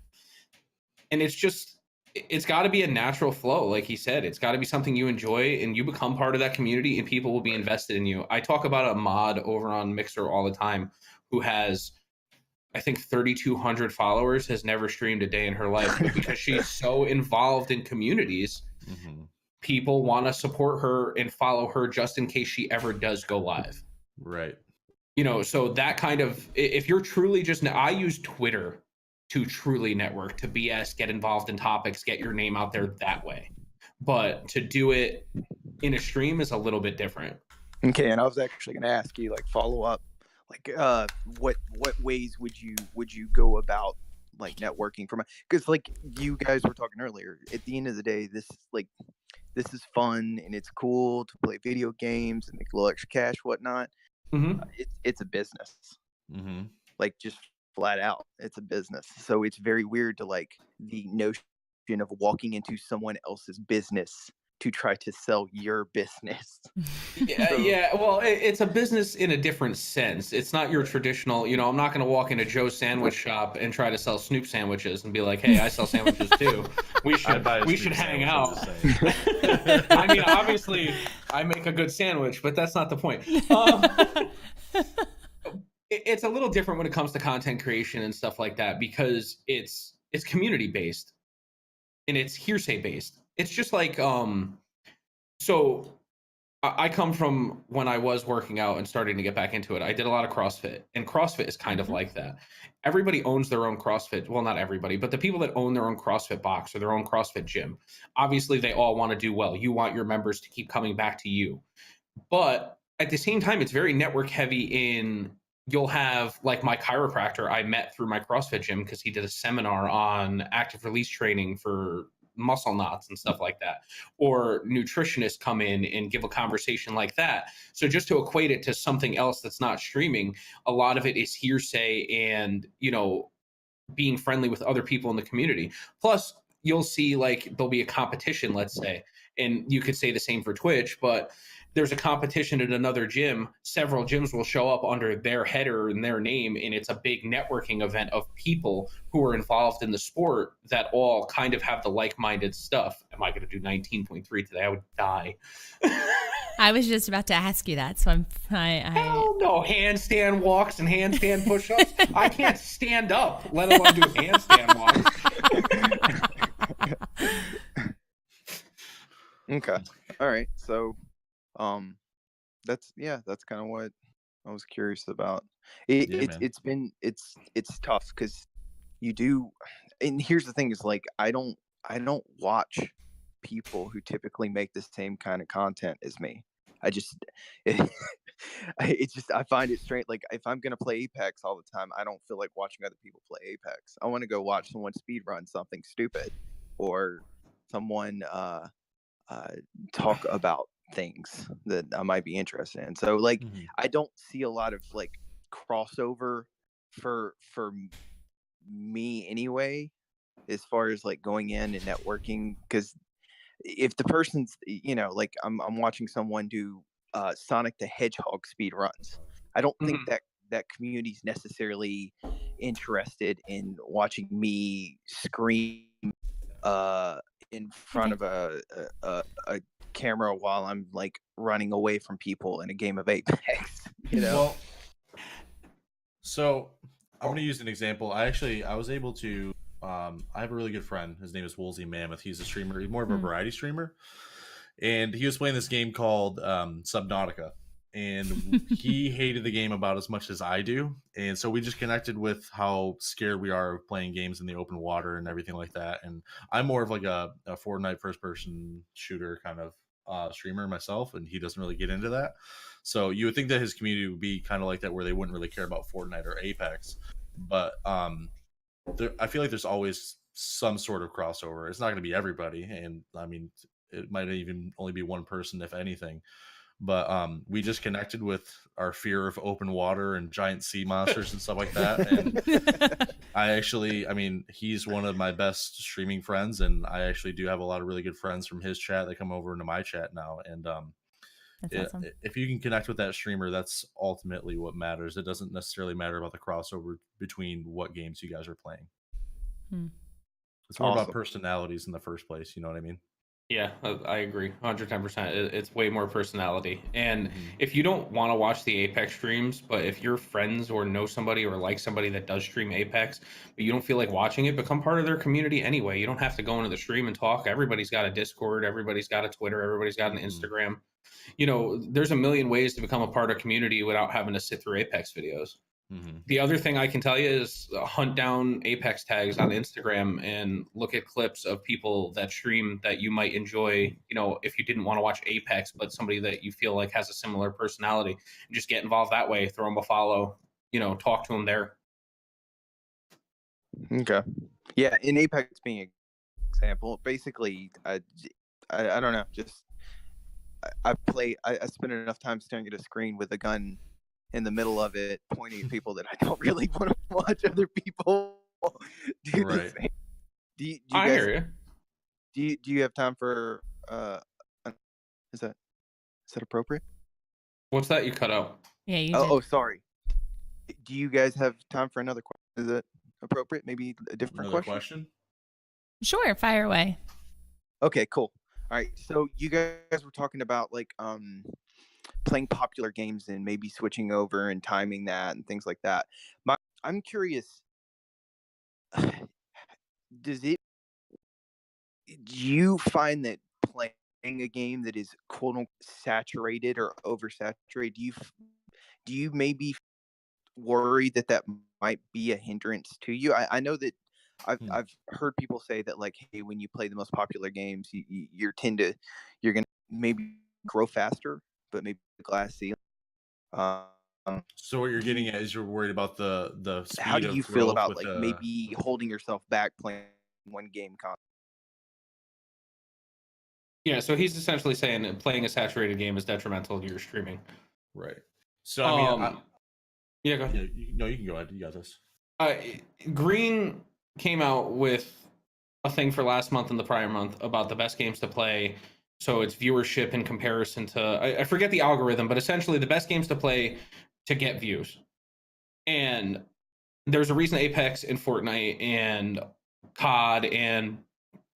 S2: And it's got to be a natural flow. Like he said, it's got to be something you enjoy, and you become part of that community, and people will be invested in you. I talk about a mod over on Mixer all the time who has, I think, 3,200 followers, has never streamed a day in her life, but because she's so involved in communities, people want to support her and follow her just in case she ever does go live.
S3: Right.
S2: So that kind of, if you're truly I use Twitter to truly network, to BS, get involved in topics, get your name out there that way. But to do it in a stream is a little bit different.
S4: Okay, and I was actually going to ask you, like, follow up, like, what ways would you go about like networking from? Because like you guys were talking earlier, at the end of the day, this is fun and it's cool to play video games and make a little extra cash, whatnot. It's a business. Like, just flat out, it's a business. So it's very weird to like the notion of walking into someone else's business to try to sell your business.
S2: Yeah. Well, it's a business in a different sense. It's not your traditional, I'm not going to walk into Joe's sandwich shop and try to sell Snoop sandwiches and be like, hey, I sell sandwiches too. We should hang out. I mean, obviously I make a good sandwich, but that's not the point. It's a little different when it comes to content creation and stuff like that, because it's community based and it's hearsay based. It's just like, so I come from when I was working out and starting to get back into it. I did a lot of CrossFit, and CrossFit is kind of like that. Everybody owns their own CrossFit. Well, not everybody, but the people that own their own CrossFit box or their own CrossFit gym, obviously they all want to do well. You want your members to keep coming back to you. But at the same time, it's very network heavy in, you'll have like my chiropractor I met through my CrossFit gym because he did a seminar on active release training for muscle knots and stuff like that, or nutritionists come in and give a conversation like that. So just to equate it to something else that's not streaming, a lot of it is hearsay and, being friendly with other people in the community. Plus, you'll see like there'll be a competition, let's say, and you could say the same for Twitch, but there's a competition at another gym, several gyms will show up under their header and their name, and it's a big networking event of people who are involved in the sport that all kind of have the like-minded stuff. Am I going to do 19.3 today? I would die.
S1: I was just about to ask you that, so
S2: Hell no, handstand walks and handstand push-ups. I can't stand up, let alone do handstand walks.
S4: Okay. All right. So that's kind of what I was curious about. It's tough because you do, and here's the thing is like I don't watch people who typically make the same kind of content as me. I find it strange. Like, if I'm gonna play Apex all the time, I don't feel like watching other people play Apex. I want to go watch someone speed run something stupid, or someone talk about things that I might be interested in. So like I don't see a lot of like crossover for me anyway, as far as like going in and networking, because if the person's like I'm watching someone do Sonic the Hedgehog speed runs, I don't think that community's necessarily interested in watching me scream in front of a camera while I'm like running away from people in a game of Apex. You know.
S3: Well, so I'm gonna use an example. I was able to. I have a really good friend. His name is Woolsey Mammoth. He's a streamer. He's more of a variety streamer, and he was playing this game called Subnautica, and he hated the game about as much as I do. And so we just connected with how scared we are of playing games in the open water and everything like that. And I'm more of like a Fortnite first person shooter kind of streamer myself, and he doesn't really get into that. So you would think that his community would be kind of like that, where they wouldn't really care about Fortnite or Apex. But I feel like there's always some sort of crossover. It's not going to be everybody, and I mean, it might even only be one person, if anything. But we just connected with our fear of open water and giant sea monsters and stuff like that. And I mean, he's one of my best streaming friends, and I actually do have a lot of really good friends from his chat that come over into my chat now. And
S1: Awesome.
S3: if you can connect with that streamer, that's ultimately what matters. It doesn't necessarily matter about the crossover between what games you guys are playing. It's more about personalities in the first place. You know what I mean?
S2: Yeah, I agree 110%. It's way more personality. And if you don't want to watch the Apex streams, but if you're friends or know somebody or like somebody that does stream Apex, but you don't feel like watching it, become part of their community anyway. You don't have to go into the stream and talk. Everybody's got a Discord, everybody's got a Twitter, everybody's got an Instagram. You know, there's a million ways to become a part of community without having to sit through Apex videos. The other thing I can tell you is hunt down Apex tags on Instagram and look at clips of people that stream that you might enjoy. You know, if you didn't want to watch Apex, but somebody that you feel like has a similar personality, and just get involved that way. Throw them a follow. You know, talk to them there.
S4: Okay. Yeah, in Apex being an example, basically, I don't know. Just I spend enough time staring at a screen with a gun in the middle of it, pointing at people that I don't really want to watch other people do the same. Do you
S2: I
S4: guys,
S2: hear you.
S4: Do you have time for is that appropriate?
S2: What's that? You cut out.
S1: Yeah, you did.
S4: Oh, sorry. Do you guys have time for another question? Is it appropriate? Maybe a different question?
S1: Sure, fire away.
S4: Okay, cool. All right. So you guys were talking about like playing popular games and maybe switching over and timing that and things like that. I'm curious, do you find that playing a game that is quote unquote saturated or oversaturated, do you maybe worry that might be a hindrance to you? I know that I've heard people say that, like, hey, when you play the most popular games, you're gonna maybe grow faster, but maybe the glass ceiling.
S3: So what you're getting at is you're worried about the speed.
S4: How do you feel about like maybe holding yourself back playing one game constantly?
S2: Yeah, so he's essentially saying that playing a saturated game is detrimental to your streaming.
S3: Right. So I mean,
S2: yeah, go ahead.
S3: You can go ahead. You got this.
S2: Green came out with a thing for last month and the prior month about the best games to play. So it's viewership in comparison to, I forget the algorithm, but essentially the best games to play to get views. And there's a reason Apex and Fortnite and COD and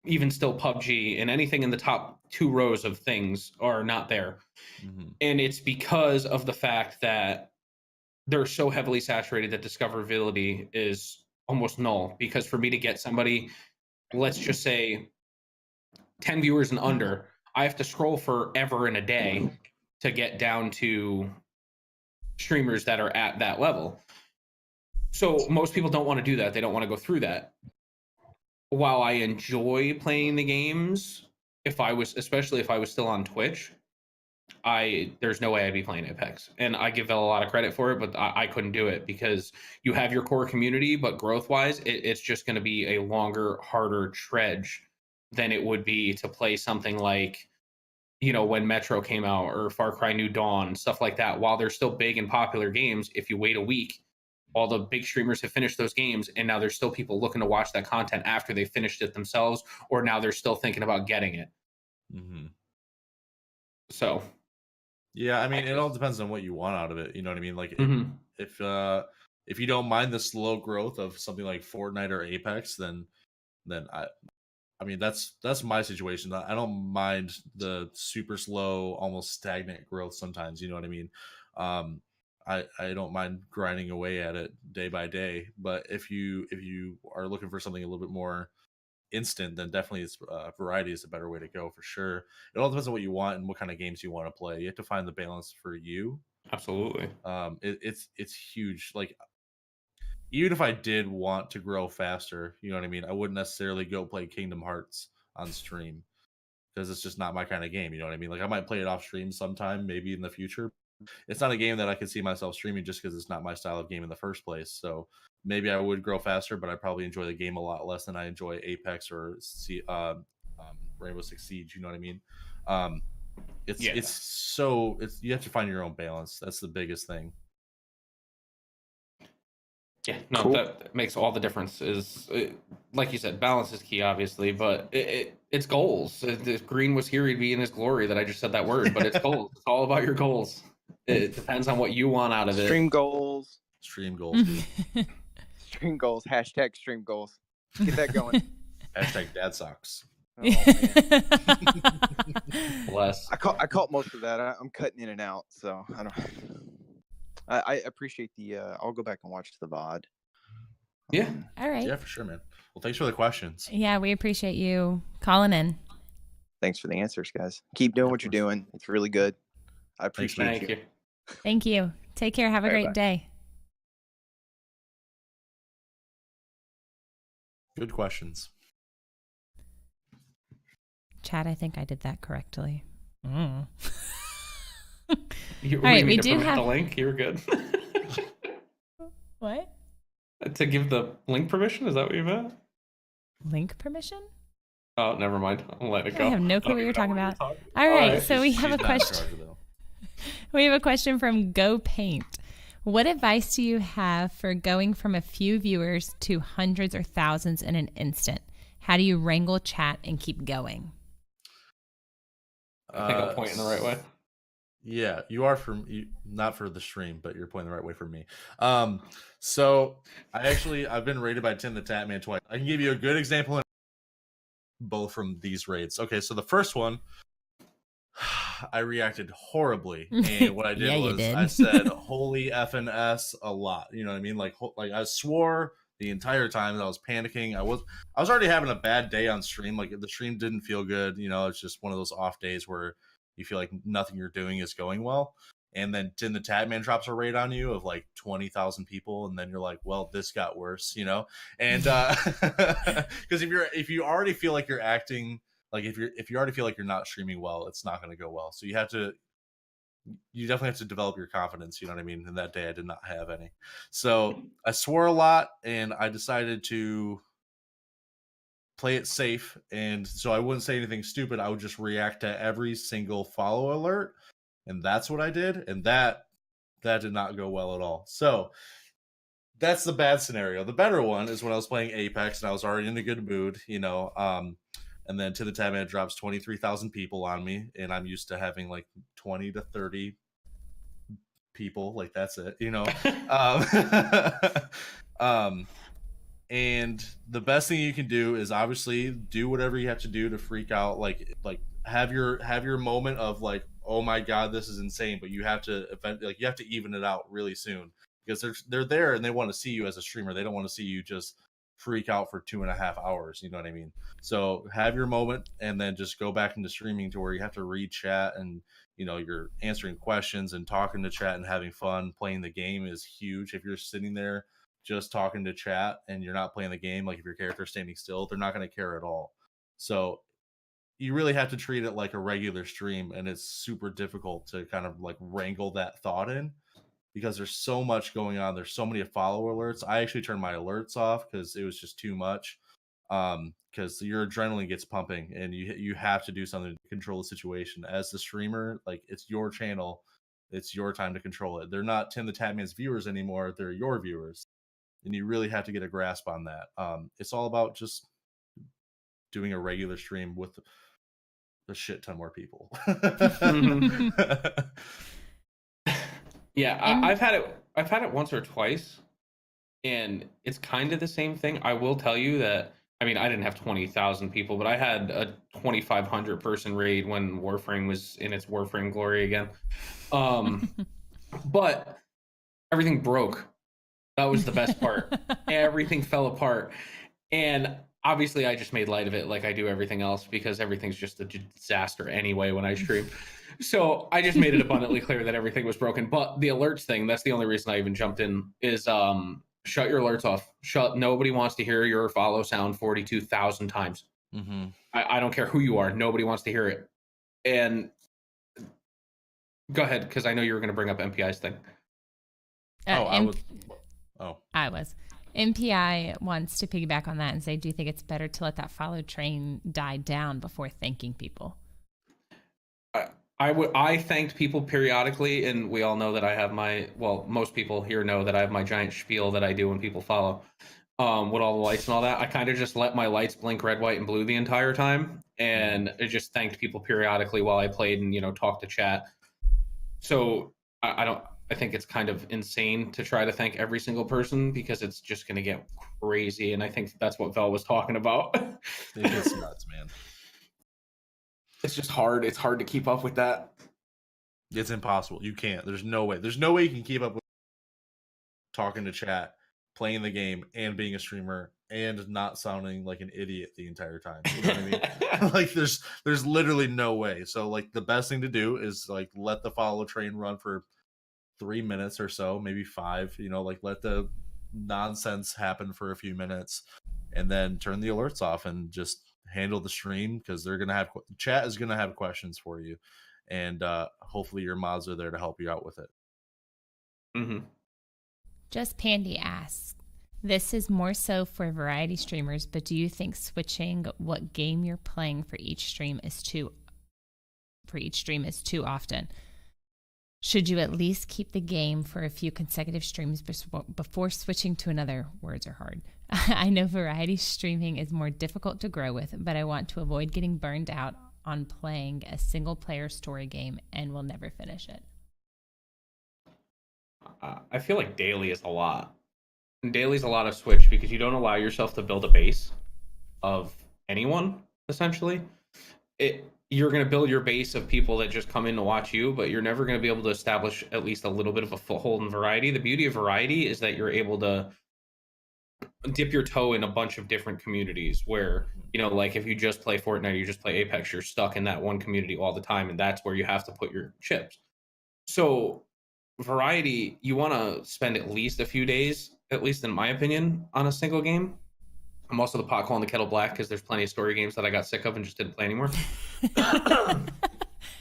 S2: even still PUBG and anything in the top 2 rows of things are not there. And it's because of the fact that they're so heavily saturated that discoverability is almost null. Because for me to get somebody, let's just say 10 viewers and under, I have to scroll forever in a day to get down to streamers that are at that level. So most people don't want to do that. They don't want to go through that. While I enjoy playing the games, especially if I was still on Twitch, there's no way I'd be playing Apex. And I give Vel a lot of credit for it, but I couldn't do it because you have your core community, but growth-wise, it's just going to be a longer, harder trudge than it would be to play something like, you know, when Metro came out or Far Cry New Dawn, stuff like that. While they're still big and popular games, if you wait a week, all the big streamers have finished those games, and now there's still people looking to watch that content after they finished it themselves, or now they're still thinking about getting it. So,
S3: yeah, I mean, it all depends on what you want out of it. You know what I mean? Like, if if you don't mind the slow growth of something like Fortnite or Apex, then I mean that's my situation. I don't mind the super slow, almost stagnant growth sometimes. You know what I mean? I don't mind grinding away at it day by day. But if you are looking for something a little bit more instant, then definitely variety is a better way to go for sure. It all depends on what you want and what kind of games you want to play. You have to find the balance for you.
S2: Absolutely.
S3: It's huge. Like, even if I did want to grow faster, you know what I mean, I wouldn't necessarily go play Kingdom Hearts on stream because it's just not my kind of game. You know what I mean? Like, I might play it off stream sometime, maybe in the future. It's not a game that I could see myself streaming just because it's not my style of game in the first place. So maybe I would grow faster, but I probably enjoy the game a lot less than I enjoy Apex or Rainbow Six Siege. You know what I mean? You have to find your own balance. That's the biggest thing.
S2: Yeah, no,
S4: Cool.
S2: that makes all the difference. Like you said, balance is key, obviously, but it's goals. If Green was here, he'd be in his glory that I just said that word, but it's goals. It's all about your goals. It depends on what you want out of it.
S4: Stream goals.
S3: Stream goals, dude.
S4: Stream goals. Hashtag stream goals. Get that going.
S3: Hashtag dad socks.
S4: Oh, man.
S2: Bless.
S4: I caught most of that. I'm cutting in and out, so I don't. I appreciate the. I'll go back and watch the VOD.
S2: Yeah.
S1: All right.
S3: Yeah, for sure, man. Well, thanks for the questions.
S1: Yeah, we appreciate you calling in.
S4: Thanks for the answers, guys. Keep doing what you're doing. It's really good. I appreciate
S2: Thank you.
S1: Thank you. Take care. Have a great
S4: Bye-bye.
S1: day.
S3: Good questions.
S1: Chad, I think I did that correctly.
S2: You,
S1: All right,
S2: you
S1: we
S2: mean to
S1: do
S2: permit
S1: have-
S2: the link. You're good.
S1: What?
S2: To give the link permission? Is that what you meant?
S1: Link permission?
S2: Oh, never mind. I'll let it go.
S1: I have no clue what you're talking about. All right, so we have a question. We have a question from Go Paint. What advice do you have for going from a few viewers to hundreds or thousands in an instant? How do you wrangle chat and keep going?
S2: I think I'm pointing the right way.
S3: Yeah, you are not for the stream, but you're pointing the right way for me. So I've been rated by Tim the Tatman twice. I can give you a good example in both from these raids. Okay, so the first one, I reacted horribly, and what I did I said "holy effing s" a lot. You know what I mean? Like I swore the entire time that I was panicking. I was already having a bad day on stream. Like, the stream didn't feel good. You know, it's just one of those off days where you feel like nothing you're doing is going well. And then the Tatman drops a raid on you of like 20,000 people, and then you're like, well, this got worse, you know? And because if you already feel like you're acting like, if you already feel like you're not streaming well, it's not going to go well. So you definitely have to develop your confidence, you know what I mean? And that day I did not have any. So I swore a lot, and I decided to play it safe, and so I wouldn't say anything stupid. I would just react to every single follow alert, and that's what I did, and that did not go well at all. So that's the bad scenario. The better one is when I was playing Apex and I was already in a good mood, you know, and then To The Tatman drops 23,000 people on me, and I'm used to having like 20 to 30 people, like that's it, you know. And the best thing you can do is obviously do whatever you have to do to freak out, like have your moment of like, oh my god, this is insane, but you have to even it out really soon, because they're there and they want to see you as a streamer. They don't want to see you just freak out for 2.5 hours, you know what I mean? So have your moment, and then just go back into streaming to where you have to read chat, and you know, you're answering questions and talking to chat and having fun. Playing the game is huge. If you're sitting there just talking to chat and you're not playing the game, like if your character's standing still, they're not going to care at all. So you really have to treat it like a regular stream, and it's super difficult to kind of like wrangle that thought in, because there's so much going on. There's so many follow alerts. I actually turned my alerts off because it was just too much, because your adrenaline gets pumping, and you have to do something to control the situation. As the streamer, like, it's your channel, it's your time to control it. They're not Tim the Tatman's viewers anymore, they're your viewers, and you really have to get a grasp on that. It's all about just doing a regular stream with a shit ton more people.
S2: Yeah, I've had it once or twice and it's kind of the same thing. I will tell you that, I mean, I didn't have 20,000 people, but I had a 2,500 person raid when Warframe was in its Warframe glory again. But everything broke. That was the best part. Everything fell apart. And obviously I just made light of it like I do everything else, because everything's just a disaster anyway when I stream. So I just made it abundantly clear that everything was broken. But the alerts thing, that's the only reason I even jumped in, is shut your alerts off. Nobody wants to hear your follow sound 42,000 times.
S3: Mm-hmm.
S2: I don't care who you are. Nobody wants to hear it. And go ahead, because I know you were going to bring up MPI's thing.
S1: I was. MPI wants to piggyback on that and say, do you think it's better to let that follow train die down before thanking people?
S2: I thanked people periodically, and we all know that I have most people here know that I have my giant spiel that I do when people follow, with all the lights and all that. I kind of just let my lights blink red, white, and blue the entire time, and I just thanked people periodically while I played and talked to chat. So I think it's kind of insane to try to thank every single person, because it's just going to get crazy. And I think that's what Vel was talking about.
S3: It's nuts, man.
S2: It's just hard. It's hard to keep up with that.
S3: It's impossible. You can't. There's no way. There's no way you can keep up with talking to chat, playing the game, and being a streamer, and not sounding like an idiot the entire time. You know what I mean? Like there's literally no way. So like the best thing to do is like let the follow train run for 3 minutes or so, maybe 5, like let the nonsense happen for a few minutes, and then turn the alerts off and just handle the stream, because chat is going to have questions for you, and hopefully your mods are there to help you out with it.
S2: Mm-hmm.
S1: Just Pandy asks, this is more so for variety streamers, but do you think switching what game you're playing for each stream is too often? Should you at least keep the game for a few consecutive streams before switching to another? Words are hard. I know variety streaming is more difficult to grow with, but I want to avoid getting burned out on playing a single-player story game and will never finish it.
S2: I feel like daily is a lot. And daily's a lot of switch, because you don't allow yourself to build a base of anyone, essentially. You're going to build your base of people that just come in to watch you, but you're never going to be able to establish at least a little bit of a foothold in variety. The beauty of variety is that you're able to dip your toe in a bunch of different communities where, like if you just play Fortnite, you just play Apex, you're stuck in that one community all the time, and that's where you have to put your chips. So variety, you want to spend at least a few days, at least in my opinion, on a single game. I'm also the pot calling the kettle black, because there's plenty of story games that I got sick of and just didn't play anymore.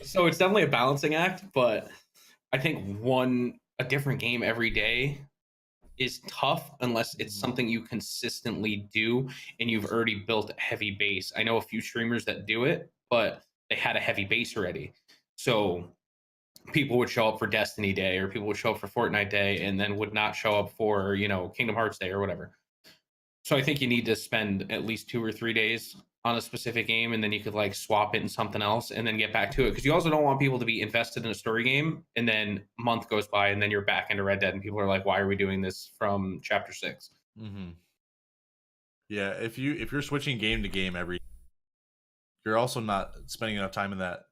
S2: So it's definitely a balancing act, but I think a different game every day is tough unless it's something you consistently do and you've already built a heavy base. I know a few streamers that do it, but they had a heavy base already. So people would show up for Destiny Day, or people would show up for Fortnite Day, and then would not show up for, Kingdom Hearts Day or whatever. So I think you need to spend at least 2 or 3 days on a specific game, and then you could like swap it in something else and then get back to it. Because you also don't want people to be invested in a story game, and then a month goes by and then you're back into Red Dead and people are like, why are we doing this from chapter 6?
S3: Mm-hmm. Yeah, if you're switching game to game you're also not spending enough time in that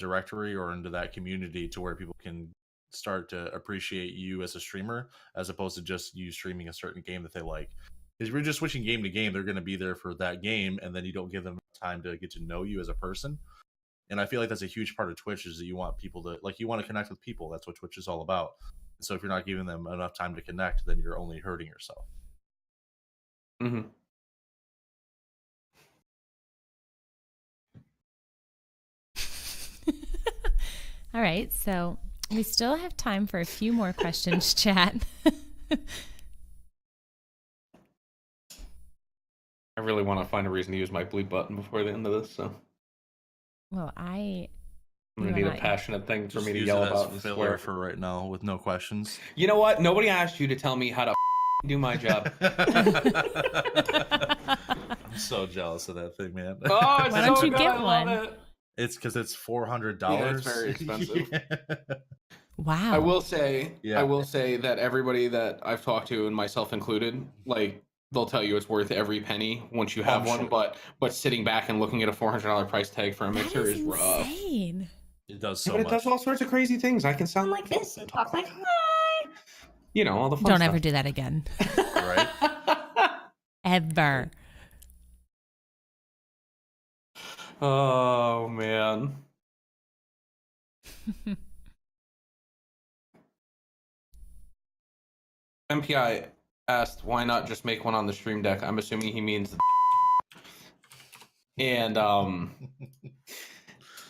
S3: directory or into that community to where people can start to appreciate you as a streamer, as opposed to just you streaming a certain game that they like. Because if you're just switching game to game, they're going to be there for that game, and then you don't give them time to get to know you as a person. And I feel like that's a huge part of Twitch, is that you want people to, you want to connect with people. That's what Twitch is all about. So if you're not giving them enough time to connect, then you're only hurting yourself.
S2: Mm-hmm.
S1: All right, so we still have time for a few more questions, chat.
S2: I really want to find a reason to use my bleep button before the end of this. So,
S1: well, I'm
S2: gonna need a passionate thing for me to yell about and
S3: swear for right now with no questions.
S2: You know what? Nobody asked you to tell me how to do my job.
S3: I'm so jealous of that thing, man.
S2: Oh,
S1: why don't you get one?
S3: It's because it's $400.
S2: Yeah, it's very expensive.
S1: Wow.
S2: I will say
S3: Yeah.
S2: that everybody that I've talked to, and myself included, like they'll tell you it's worth every penny once you have one.
S3: Sure.
S2: But sitting back and looking at a $400 price tag for a mixer is rough.
S1: Insane.
S3: It does
S2: Yeah,
S3: so
S2: but
S3: much.
S2: it does all sorts of crazy things. I can sound like this and talk like that. You know, all the fun
S1: Don't
S2: stuff.
S1: ever do that again.
S3: Right?
S1: Ever.
S2: Oh man. MPI asked why not just make one on the stream deck. I'm assuming he means and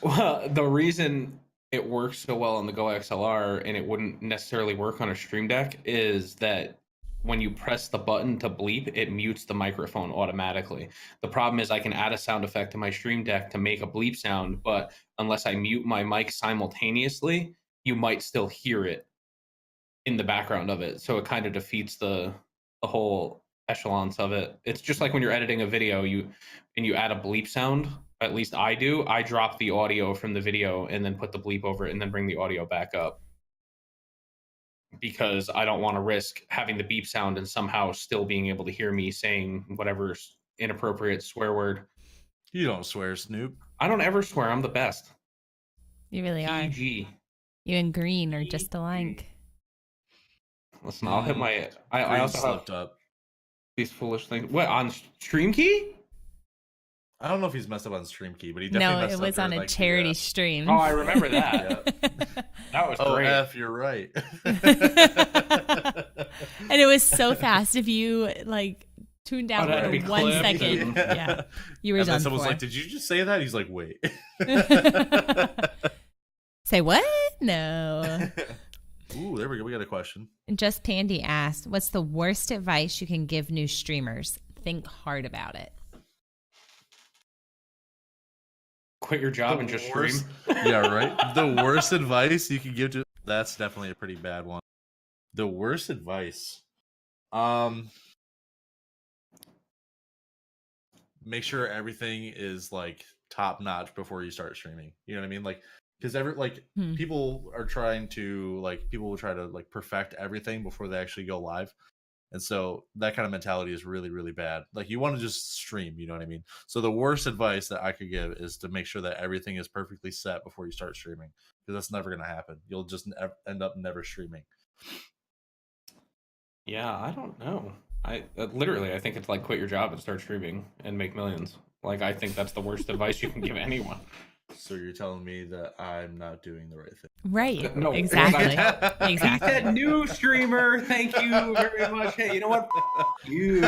S2: well, the reason it works so well on the Go XLR and it wouldn't necessarily work on a stream deck is that when you press the button to bleep, it mutes the microphone automatically. The problem is I can add a sound effect to my stream deck to make a bleep sound, but unless I mute my mic simultaneously, you might still hear it in the background of it. So it kind of defeats the whole echelons of it. It's just like when you're editing a video, you add a bleep sound. At least I do. I drop the audio from the video and then put the bleep over it and then bring the audio back up, because I don't want to risk having the beep sound and somehow still being able to hear me saying whatever inappropriate swear word.
S3: You don't swear, Snoop.
S2: I don't ever swear. I'm the best.
S1: You really are.
S2: PG.
S1: You and Green are just alike.
S2: Listen, I'll hit my. I also
S3: slipped
S2: have
S3: up.
S2: these foolish things. What, on Stream Key?
S3: I don't know if he's messed up on Stream Key, but he definitely
S1: No,
S3: messed
S1: it
S3: up
S1: was on
S3: during,
S1: a
S3: like,
S1: charity
S3: the,
S1: stream.
S2: Oh, I remember that. That was
S3: Oh,
S2: great.
S3: F, you're right.
S1: And it was so fast. If you like tuned out
S2: that'd
S1: for
S2: be
S1: 1
S2: clipped.
S1: second, yeah, you were
S3: And then
S1: done
S3: someone's
S1: for.
S3: like, "Did you just say that?" He's like, "Wait."
S1: Say what? No.
S3: Ooh, there we go. We got a question.
S1: Just Pandy asked, "What's the worst advice you can give new streamers? Think hard about it."
S2: Quit your job and just stream.
S3: Yeah, right. The worst advice you can give to that's definitely a pretty bad one. The worst advice. Make sure everything is like top notch before you start streaming. You know what I mean? Like, because people are trying to people will try to like perfect everything before they actually go live. And so that kind of mentality is really, really bad. Like, you want to just stream, you know what I mean? So the worst advice that I could give is to make sure that everything is perfectly set before you start streaming, because that's never going to happen. You'll just end up never streaming.
S2: Yeah, I don't know. I think it's like quit your job and start streaming and make millions. Like, I think that's the worst advice you can give anyone.
S3: So you're telling me that I'm not doing the right thing.
S1: Right.
S2: No,
S1: Exactly.
S2: He
S1: Exactly.
S2: said new streamer. Thank you very much. Hey, you know what? You.
S3: We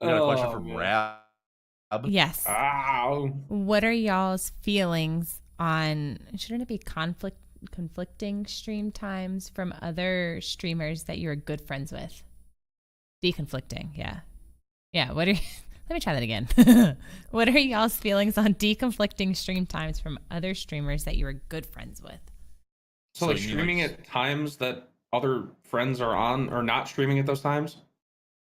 S3: got a question from Rab.
S1: Yes.
S2: Ow.
S1: What are y'all's feelings on, shouldn't it be conflicting stream times from other streamers that you're good friends with? Deconflicting, yeah. Yeah, what are let me try that again. What are y'all's feelings on deconflicting stream times from other streamers that you are good friends with?
S2: So like streaming at times that other friends are on, or not streaming at those times?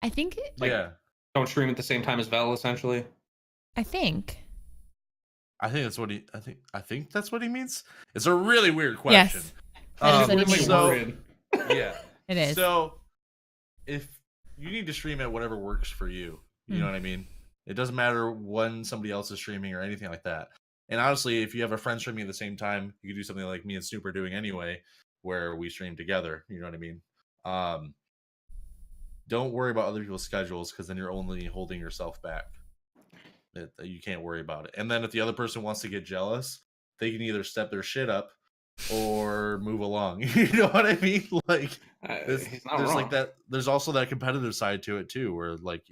S1: I think
S2: don't stream at the same time as Vel, essentially.
S1: I think
S3: that's what I think that's what he means. It's a really weird question.
S1: Yes. That is what he means.
S3: Yeah.
S1: It is.
S3: So if you need to stream at whatever works for you, you know what I mean? It doesn't matter when somebody else is streaming or anything like that. And honestly, if you have a friend streaming at the same time, you can do something like me and Snoop are doing anyway, where we stream together. You know what I mean? Don't worry about other people's schedules, because then you're only holding yourself back. You can't worry about it. And then if the other person wants to get jealous, they can either step their shit up or move along. You know what I mean? Like, there's like that. There's also that competitive side to it too, where like,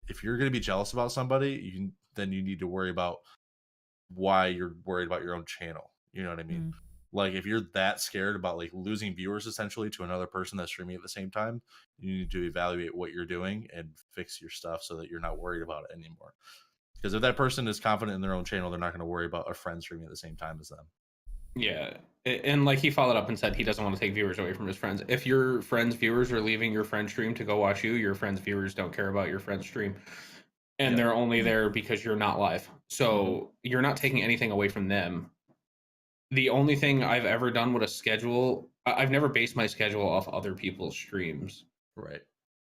S3: if you're going to be jealous about somebody, then you need to worry about why you're worried about your own channel. You know what I mean? Like, if you're that scared about like losing viewers essentially to another person that's streaming at the same time, you need to evaluate what you're doing and fix your stuff so that you're not worried about it anymore. Because if that person is confident in their own channel, they're not going to worry about a friend streaming at the same time as them.
S2: Yeah. And like, he followed up and said he doesn't want to take viewers away from his friends. If your friend's viewers are leaving your friend's stream to go watch you, your friend's viewers don't care about your friend's stream. And they're only there because you're not live. So you're not taking anything away from them. The only thing I've ever done with a schedule, I've never based my schedule off other people's streams.
S3: Right.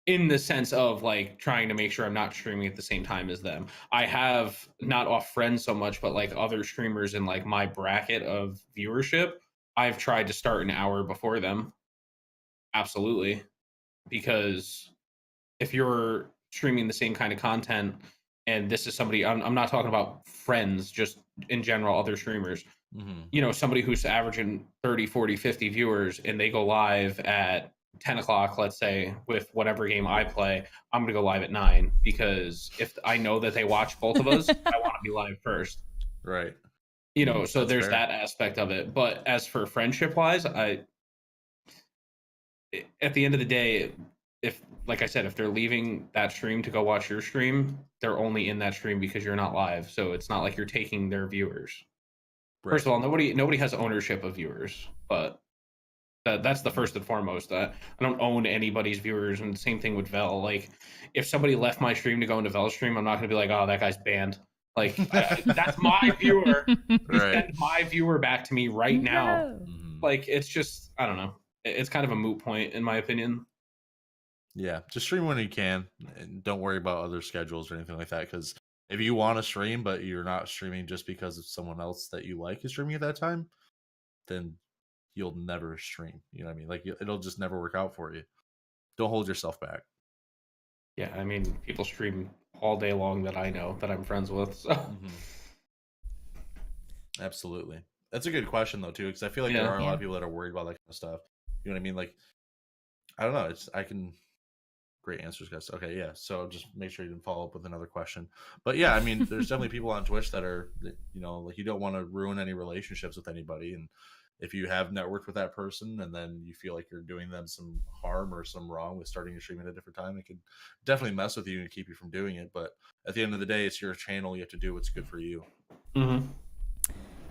S2: In the sense of like trying to make sure I'm not streaming at the same time as them. I have not off friends so much, but like other streamers in like my bracket of viewership, I've tried to start an hour before them. Absolutely. Because if you're streaming the same kind of content and this is somebody, I'm not talking about friends, just in general, other streamers, you know, somebody who's averaging 30, 40, 50 viewers and they go live at 10 o'clock, let's say, with whatever game I play, I'm going to go live at 9 because if I know that they watch both of us, I want to be live first.
S3: Right.
S2: You know, so
S3: That's
S2: there's
S3: fair.
S2: that aspect of it. But as for friendship wise, at the end of the day, if, like I said, if they're leaving that stream to go watch your stream, they're only in that stream because you're not live. So it's not like you're taking their viewers.
S3: Right.
S2: First of all, nobody has ownership of viewers, but that's the first and foremost. I don't own anybody's viewers, and the same thing with Vel. Like, if somebody left my stream to go into Vel's stream, I'm not going to be like, oh, that guy's banned. Like, that's my viewer.
S3: Right.
S2: Send my viewer back to me right now.
S1: No.
S2: Like, it's just, I don't know. It's kind of a moot point, in my opinion.
S3: Yeah, just stream when you can, and don't worry about other schedules or anything like that. Because if you want to stream, but you're not streaming just because of someone else that you like is streaming at that time, then you'll never stream. You know what I mean? Like, it'll just never work out for you. Don't hold yourself back.
S2: Yeah, I mean, people stream all day long that I know, that I'm friends with. So.
S3: Absolutely. That's a good question, though, too, because I feel like there are a lot of people that are worried about that kind of stuff. You know what I mean? Like, I don't know. Great answers, guys. Okay, yeah. So just make sure you didn't follow up with another question. But yeah, I mean, there's definitely people on Twitch that are, you know, like, you don't want to ruin any relationships with anybody. And if you have networked with that person and then you feel like you're doing them some harm or some wrong with starting your stream at a different time, it could definitely mess with you and keep you from doing it. But at the end of the day, it's your channel. You have to do what's good for you.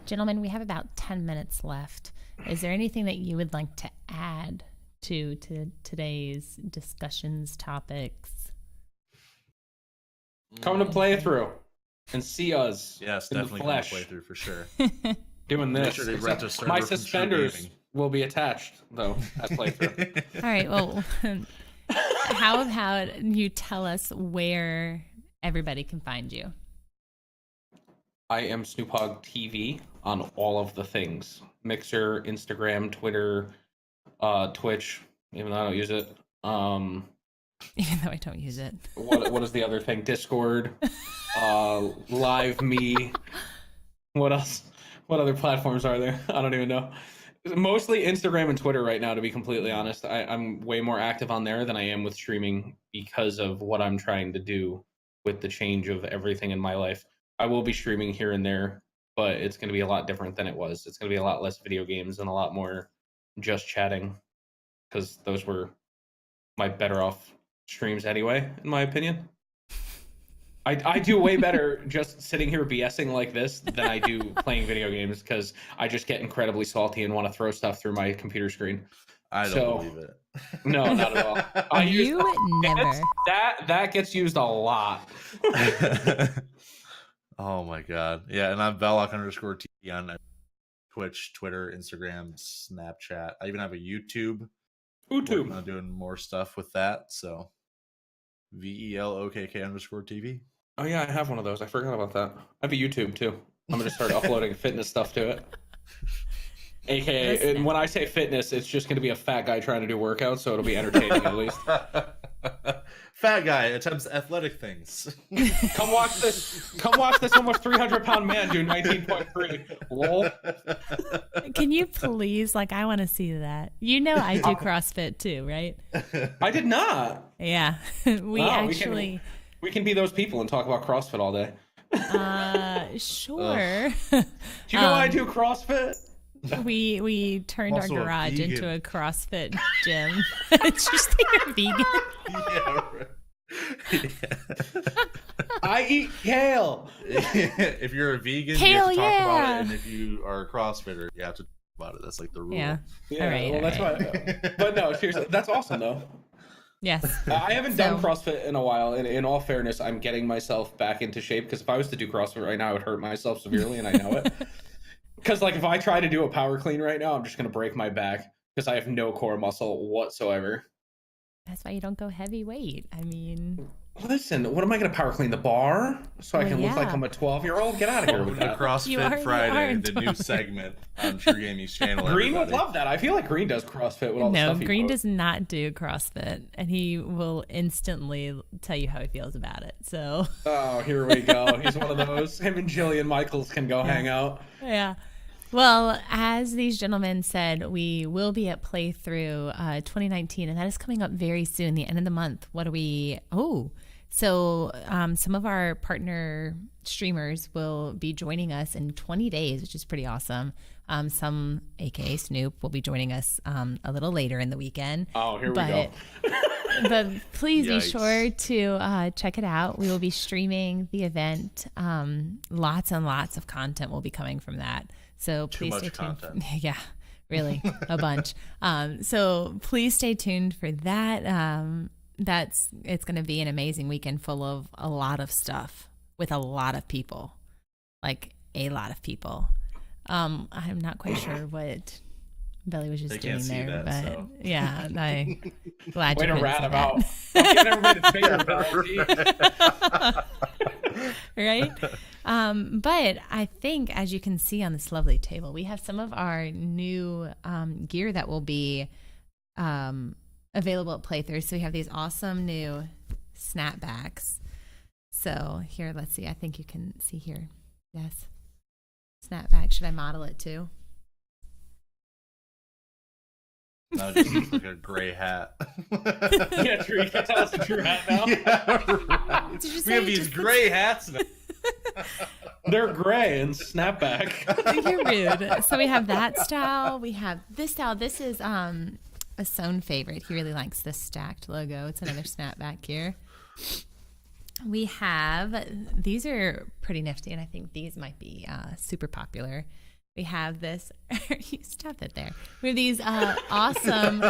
S1: Gentlemen, we have about 10 minutes left. Is there anything that you would like to add to today's discussions, topics?
S2: Come to playthrough and see us.
S3: Yes,
S2: in
S3: definitely
S2: the
S3: come to
S2: flesh.
S3: Playthrough for sure.
S2: Doing this.
S3: Make sure they rent a server
S2: My
S3: from
S2: suspenders
S3: TRUgaming.
S2: will be attached, though, at playthrough.
S1: All right. Well, how about you tell us where everybody can find you?
S2: I am SnoopHogTV on all of the things. Mixer, Instagram, Twitter, Twitch, even though I don't use it.
S1: Even though I don't use it.
S2: What is the other thing? Discord, Live Me. What else? What other platforms are there? I don't even know. Mostly Instagram and Twitter right now, to be completely honest. I'm way more active on there than I am with streaming because of what I'm trying to do with the change of everything in my life. I will be streaming here and there, but it's going to be a lot different than it was. It's going to be a lot less video games and a lot more just chatting, because those were my better off streams anyway, in my opinion. I do way better just sitting here BSing like this than I do playing video games, because I just get incredibly salty and want to throw stuff through my computer screen.
S3: I don't believe it.
S2: No, not at all.
S1: Never.
S2: That gets used a lot.
S3: Oh my god. Yeah, and I'm Velloc_TV on Twitch, Twitter, Instagram, Snapchat. I even have a YouTube.
S2: YouTube.
S3: I'm doing more stuff with that. So VELOKK_TV.
S2: Oh yeah, I have one of those. I forgot about that. I have a YouTube too. I'm gonna start uploading fitness stuff to it. AKA, and when I say fitness, it's just gonna be a fat guy trying to do workouts, so it'll be entertaining at least.
S3: Fat guy attempts athletic things.
S2: Come watch this almost 300-pound man do 19.3. Lol.
S1: Can you please, like, I want to see that. You know I do CrossFit too, right?
S2: I did not.
S1: Yeah.
S2: We can be those people and talk about CrossFit all day.
S1: Sure.
S2: Do you know I do CrossFit?
S1: We turned our
S3: Also a
S1: garage
S3: vegan.
S1: into a CrossFit gym. It's just that you're vegan.
S3: Yeah, right.
S2: I eat kale.
S3: If you're a vegan, you
S1: Kale,
S3: have to talk about
S1: yeah.
S3: it, and if you are a CrossFitter, you have to talk about it. That's like the rule.
S1: Yeah.
S2: Yeah,
S1: All right,
S2: well,
S1: all
S2: that's why. But no, seriously, that's awesome though.
S1: Yes.
S2: I haven't done CrossFit in a while, and in all fairness, I'm getting myself back into shape, because if I was to do CrossFit right now, I would hurt myself severely, and I know it. Because like if I try to do a power clean right now, I'm just gonna break my back because I have no core muscle whatsoever.
S1: That's why you don't go heavyweight. I mean,
S2: listen, what am I gonna power clean the bar so I can look like I'm a 12-year-old? Get out of here with
S3: The
S2: that.
S3: CrossFit Friday, the new segment on TRUgaming's channel.
S2: Green
S3: everybody.
S2: would love that. I feel like Green does CrossFit with all the stuff he
S1: Green
S2: posts.
S1: does not do CrossFit, and he will instantly tell you how he feels about it. So.
S2: Oh, here we go. He's one of those. Him and Jillian Michaels can go hang out.
S1: Yeah. Well, as these gentlemen said, we will be at Playthrough 2019, and that is coming up very soon, the end of the month. What are we? Oh, so some of our partner streamers will be joining us in 20 days, which is pretty awesome. Some, aka Snoop, will be joining us a little later in the weekend.
S2: Oh, here we go.
S1: But please be
S3: Yikes.
S1: sure to check it out. We will be streaming the event. Lots and lots of content will be coming from that. So
S3: Too
S1: please
S3: much
S1: stay tuned.
S3: content.
S1: Yeah, really, a bunch. So please stay tuned for that. It's going to be an amazing weekend full of a lot of stuff with a lot of people, like a lot of people. I'm not quite sure what Belly was just
S3: They
S1: doing
S3: can't see
S1: there,
S3: that,
S1: but
S3: so.
S1: yeah, I'm glad
S2: Way
S1: you
S2: to
S1: couldn't
S2: rat
S1: see
S2: him
S1: that.
S2: out. I'm getting everybody to figure
S1: Right? But I think, as you can see on this lovely table, we have some of our new gear that will be available at Playthrough. So we have these awesome new snapbacks. So here, let's see. I think you can see here. Yes. Snapback. Should I model it too?
S3: Now it just looks like a gray hat.
S2: Yeah, true. You can tell us the true hat now.
S3: Yeah, right.
S1: Did you
S3: We
S1: say
S3: have
S1: it
S3: these
S1: just
S3: gray hats now.
S2: They're gray and snapback.
S1: You're rude. So we have that style. We have this style. This is a Sohn favorite. He really likes this stacked logo. It's another snapback here. We have, these are pretty nifty, and I think these might be super popular. We have this, you stop it there. We have these awesome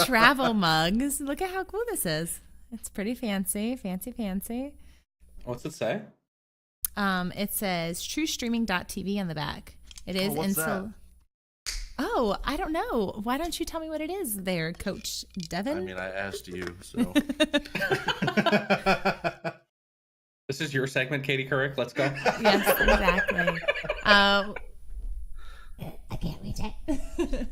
S1: travel mugs. Look at how cool this is. It's pretty fancy, fancy.
S2: What's it say?
S1: It says TRUstreaming.tv on the back. It is
S3: what's that?
S1: Oh, I don't know. Why don't you tell me what it is there, Coach Devin?
S3: I mean, I asked you, so.
S2: This is your segment, Katie Couric. Let's go.
S1: Yes, exactly. I can't reach it.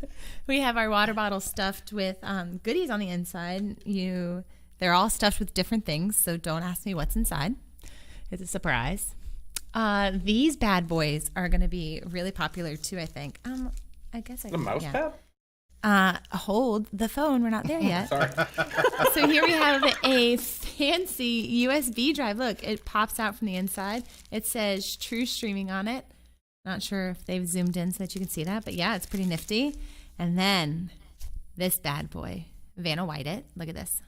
S1: We have our water bottle stuffed with goodies on the inside. They're all stuffed with different things, so don't ask me what's inside. It's a surprise. These bad boys are going to be really popular too, I think. I guess
S2: The mouse pad?
S1: Hold the phone. We're not there yet.
S2: Sorry.
S1: So here we have a fancy USB drive. Look, it pops out from the inside. It says True Streaming on it. Not sure if they've zoomed in so that you can see that, but yeah, it's pretty nifty. And then this bad boy, Vanna White it. Look at this.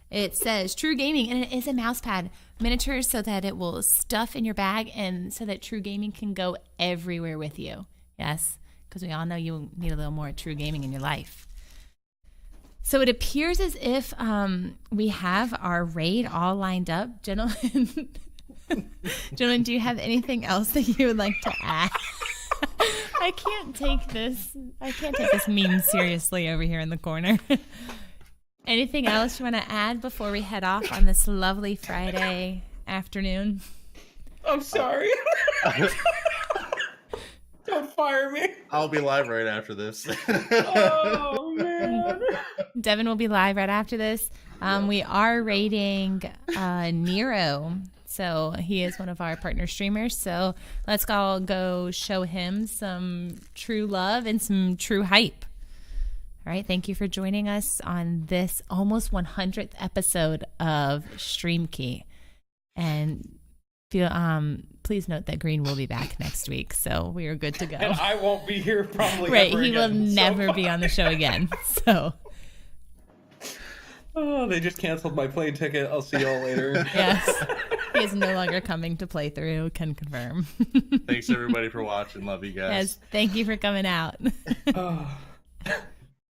S1: It says TRUgaming, and it is a mouse pad miniature so that it will stuff in your bag and so that TRUgaming can go everywhere with you. Yes, because we all know you need a little more TRUgaming in your life. So it appears as if we have our raid all lined up. Gentlemen, do you have anything else that you would like to add? I can't take this meme seriously over here in the corner. Anything else you want to add before we head off on this lovely Friday afternoon?
S2: I'm sorry. Don't fire me.
S3: I'll be live right after this.
S2: Oh, man.
S1: Devin will be live right after this. We are rating Nero. So he is one of our partner streamers. So let's all go show him some true love and some true hype. All right. Thank you for joining us on this almost 100th episode of Stream Key. And please note that Green will be back next week. So we are good to go.
S2: And I won't be here probably.
S1: Right.
S2: Ever
S1: He will
S2: again,
S1: never be on the show again. So.
S2: Oh, they just canceled my plane ticket. I'll see y'all later.
S1: Yes. He is no longer coming to Playthrough. Can confirm.
S3: Thanks everybody for watching. Love you guys.
S1: Yes. Thank you for coming out.
S2: Oh.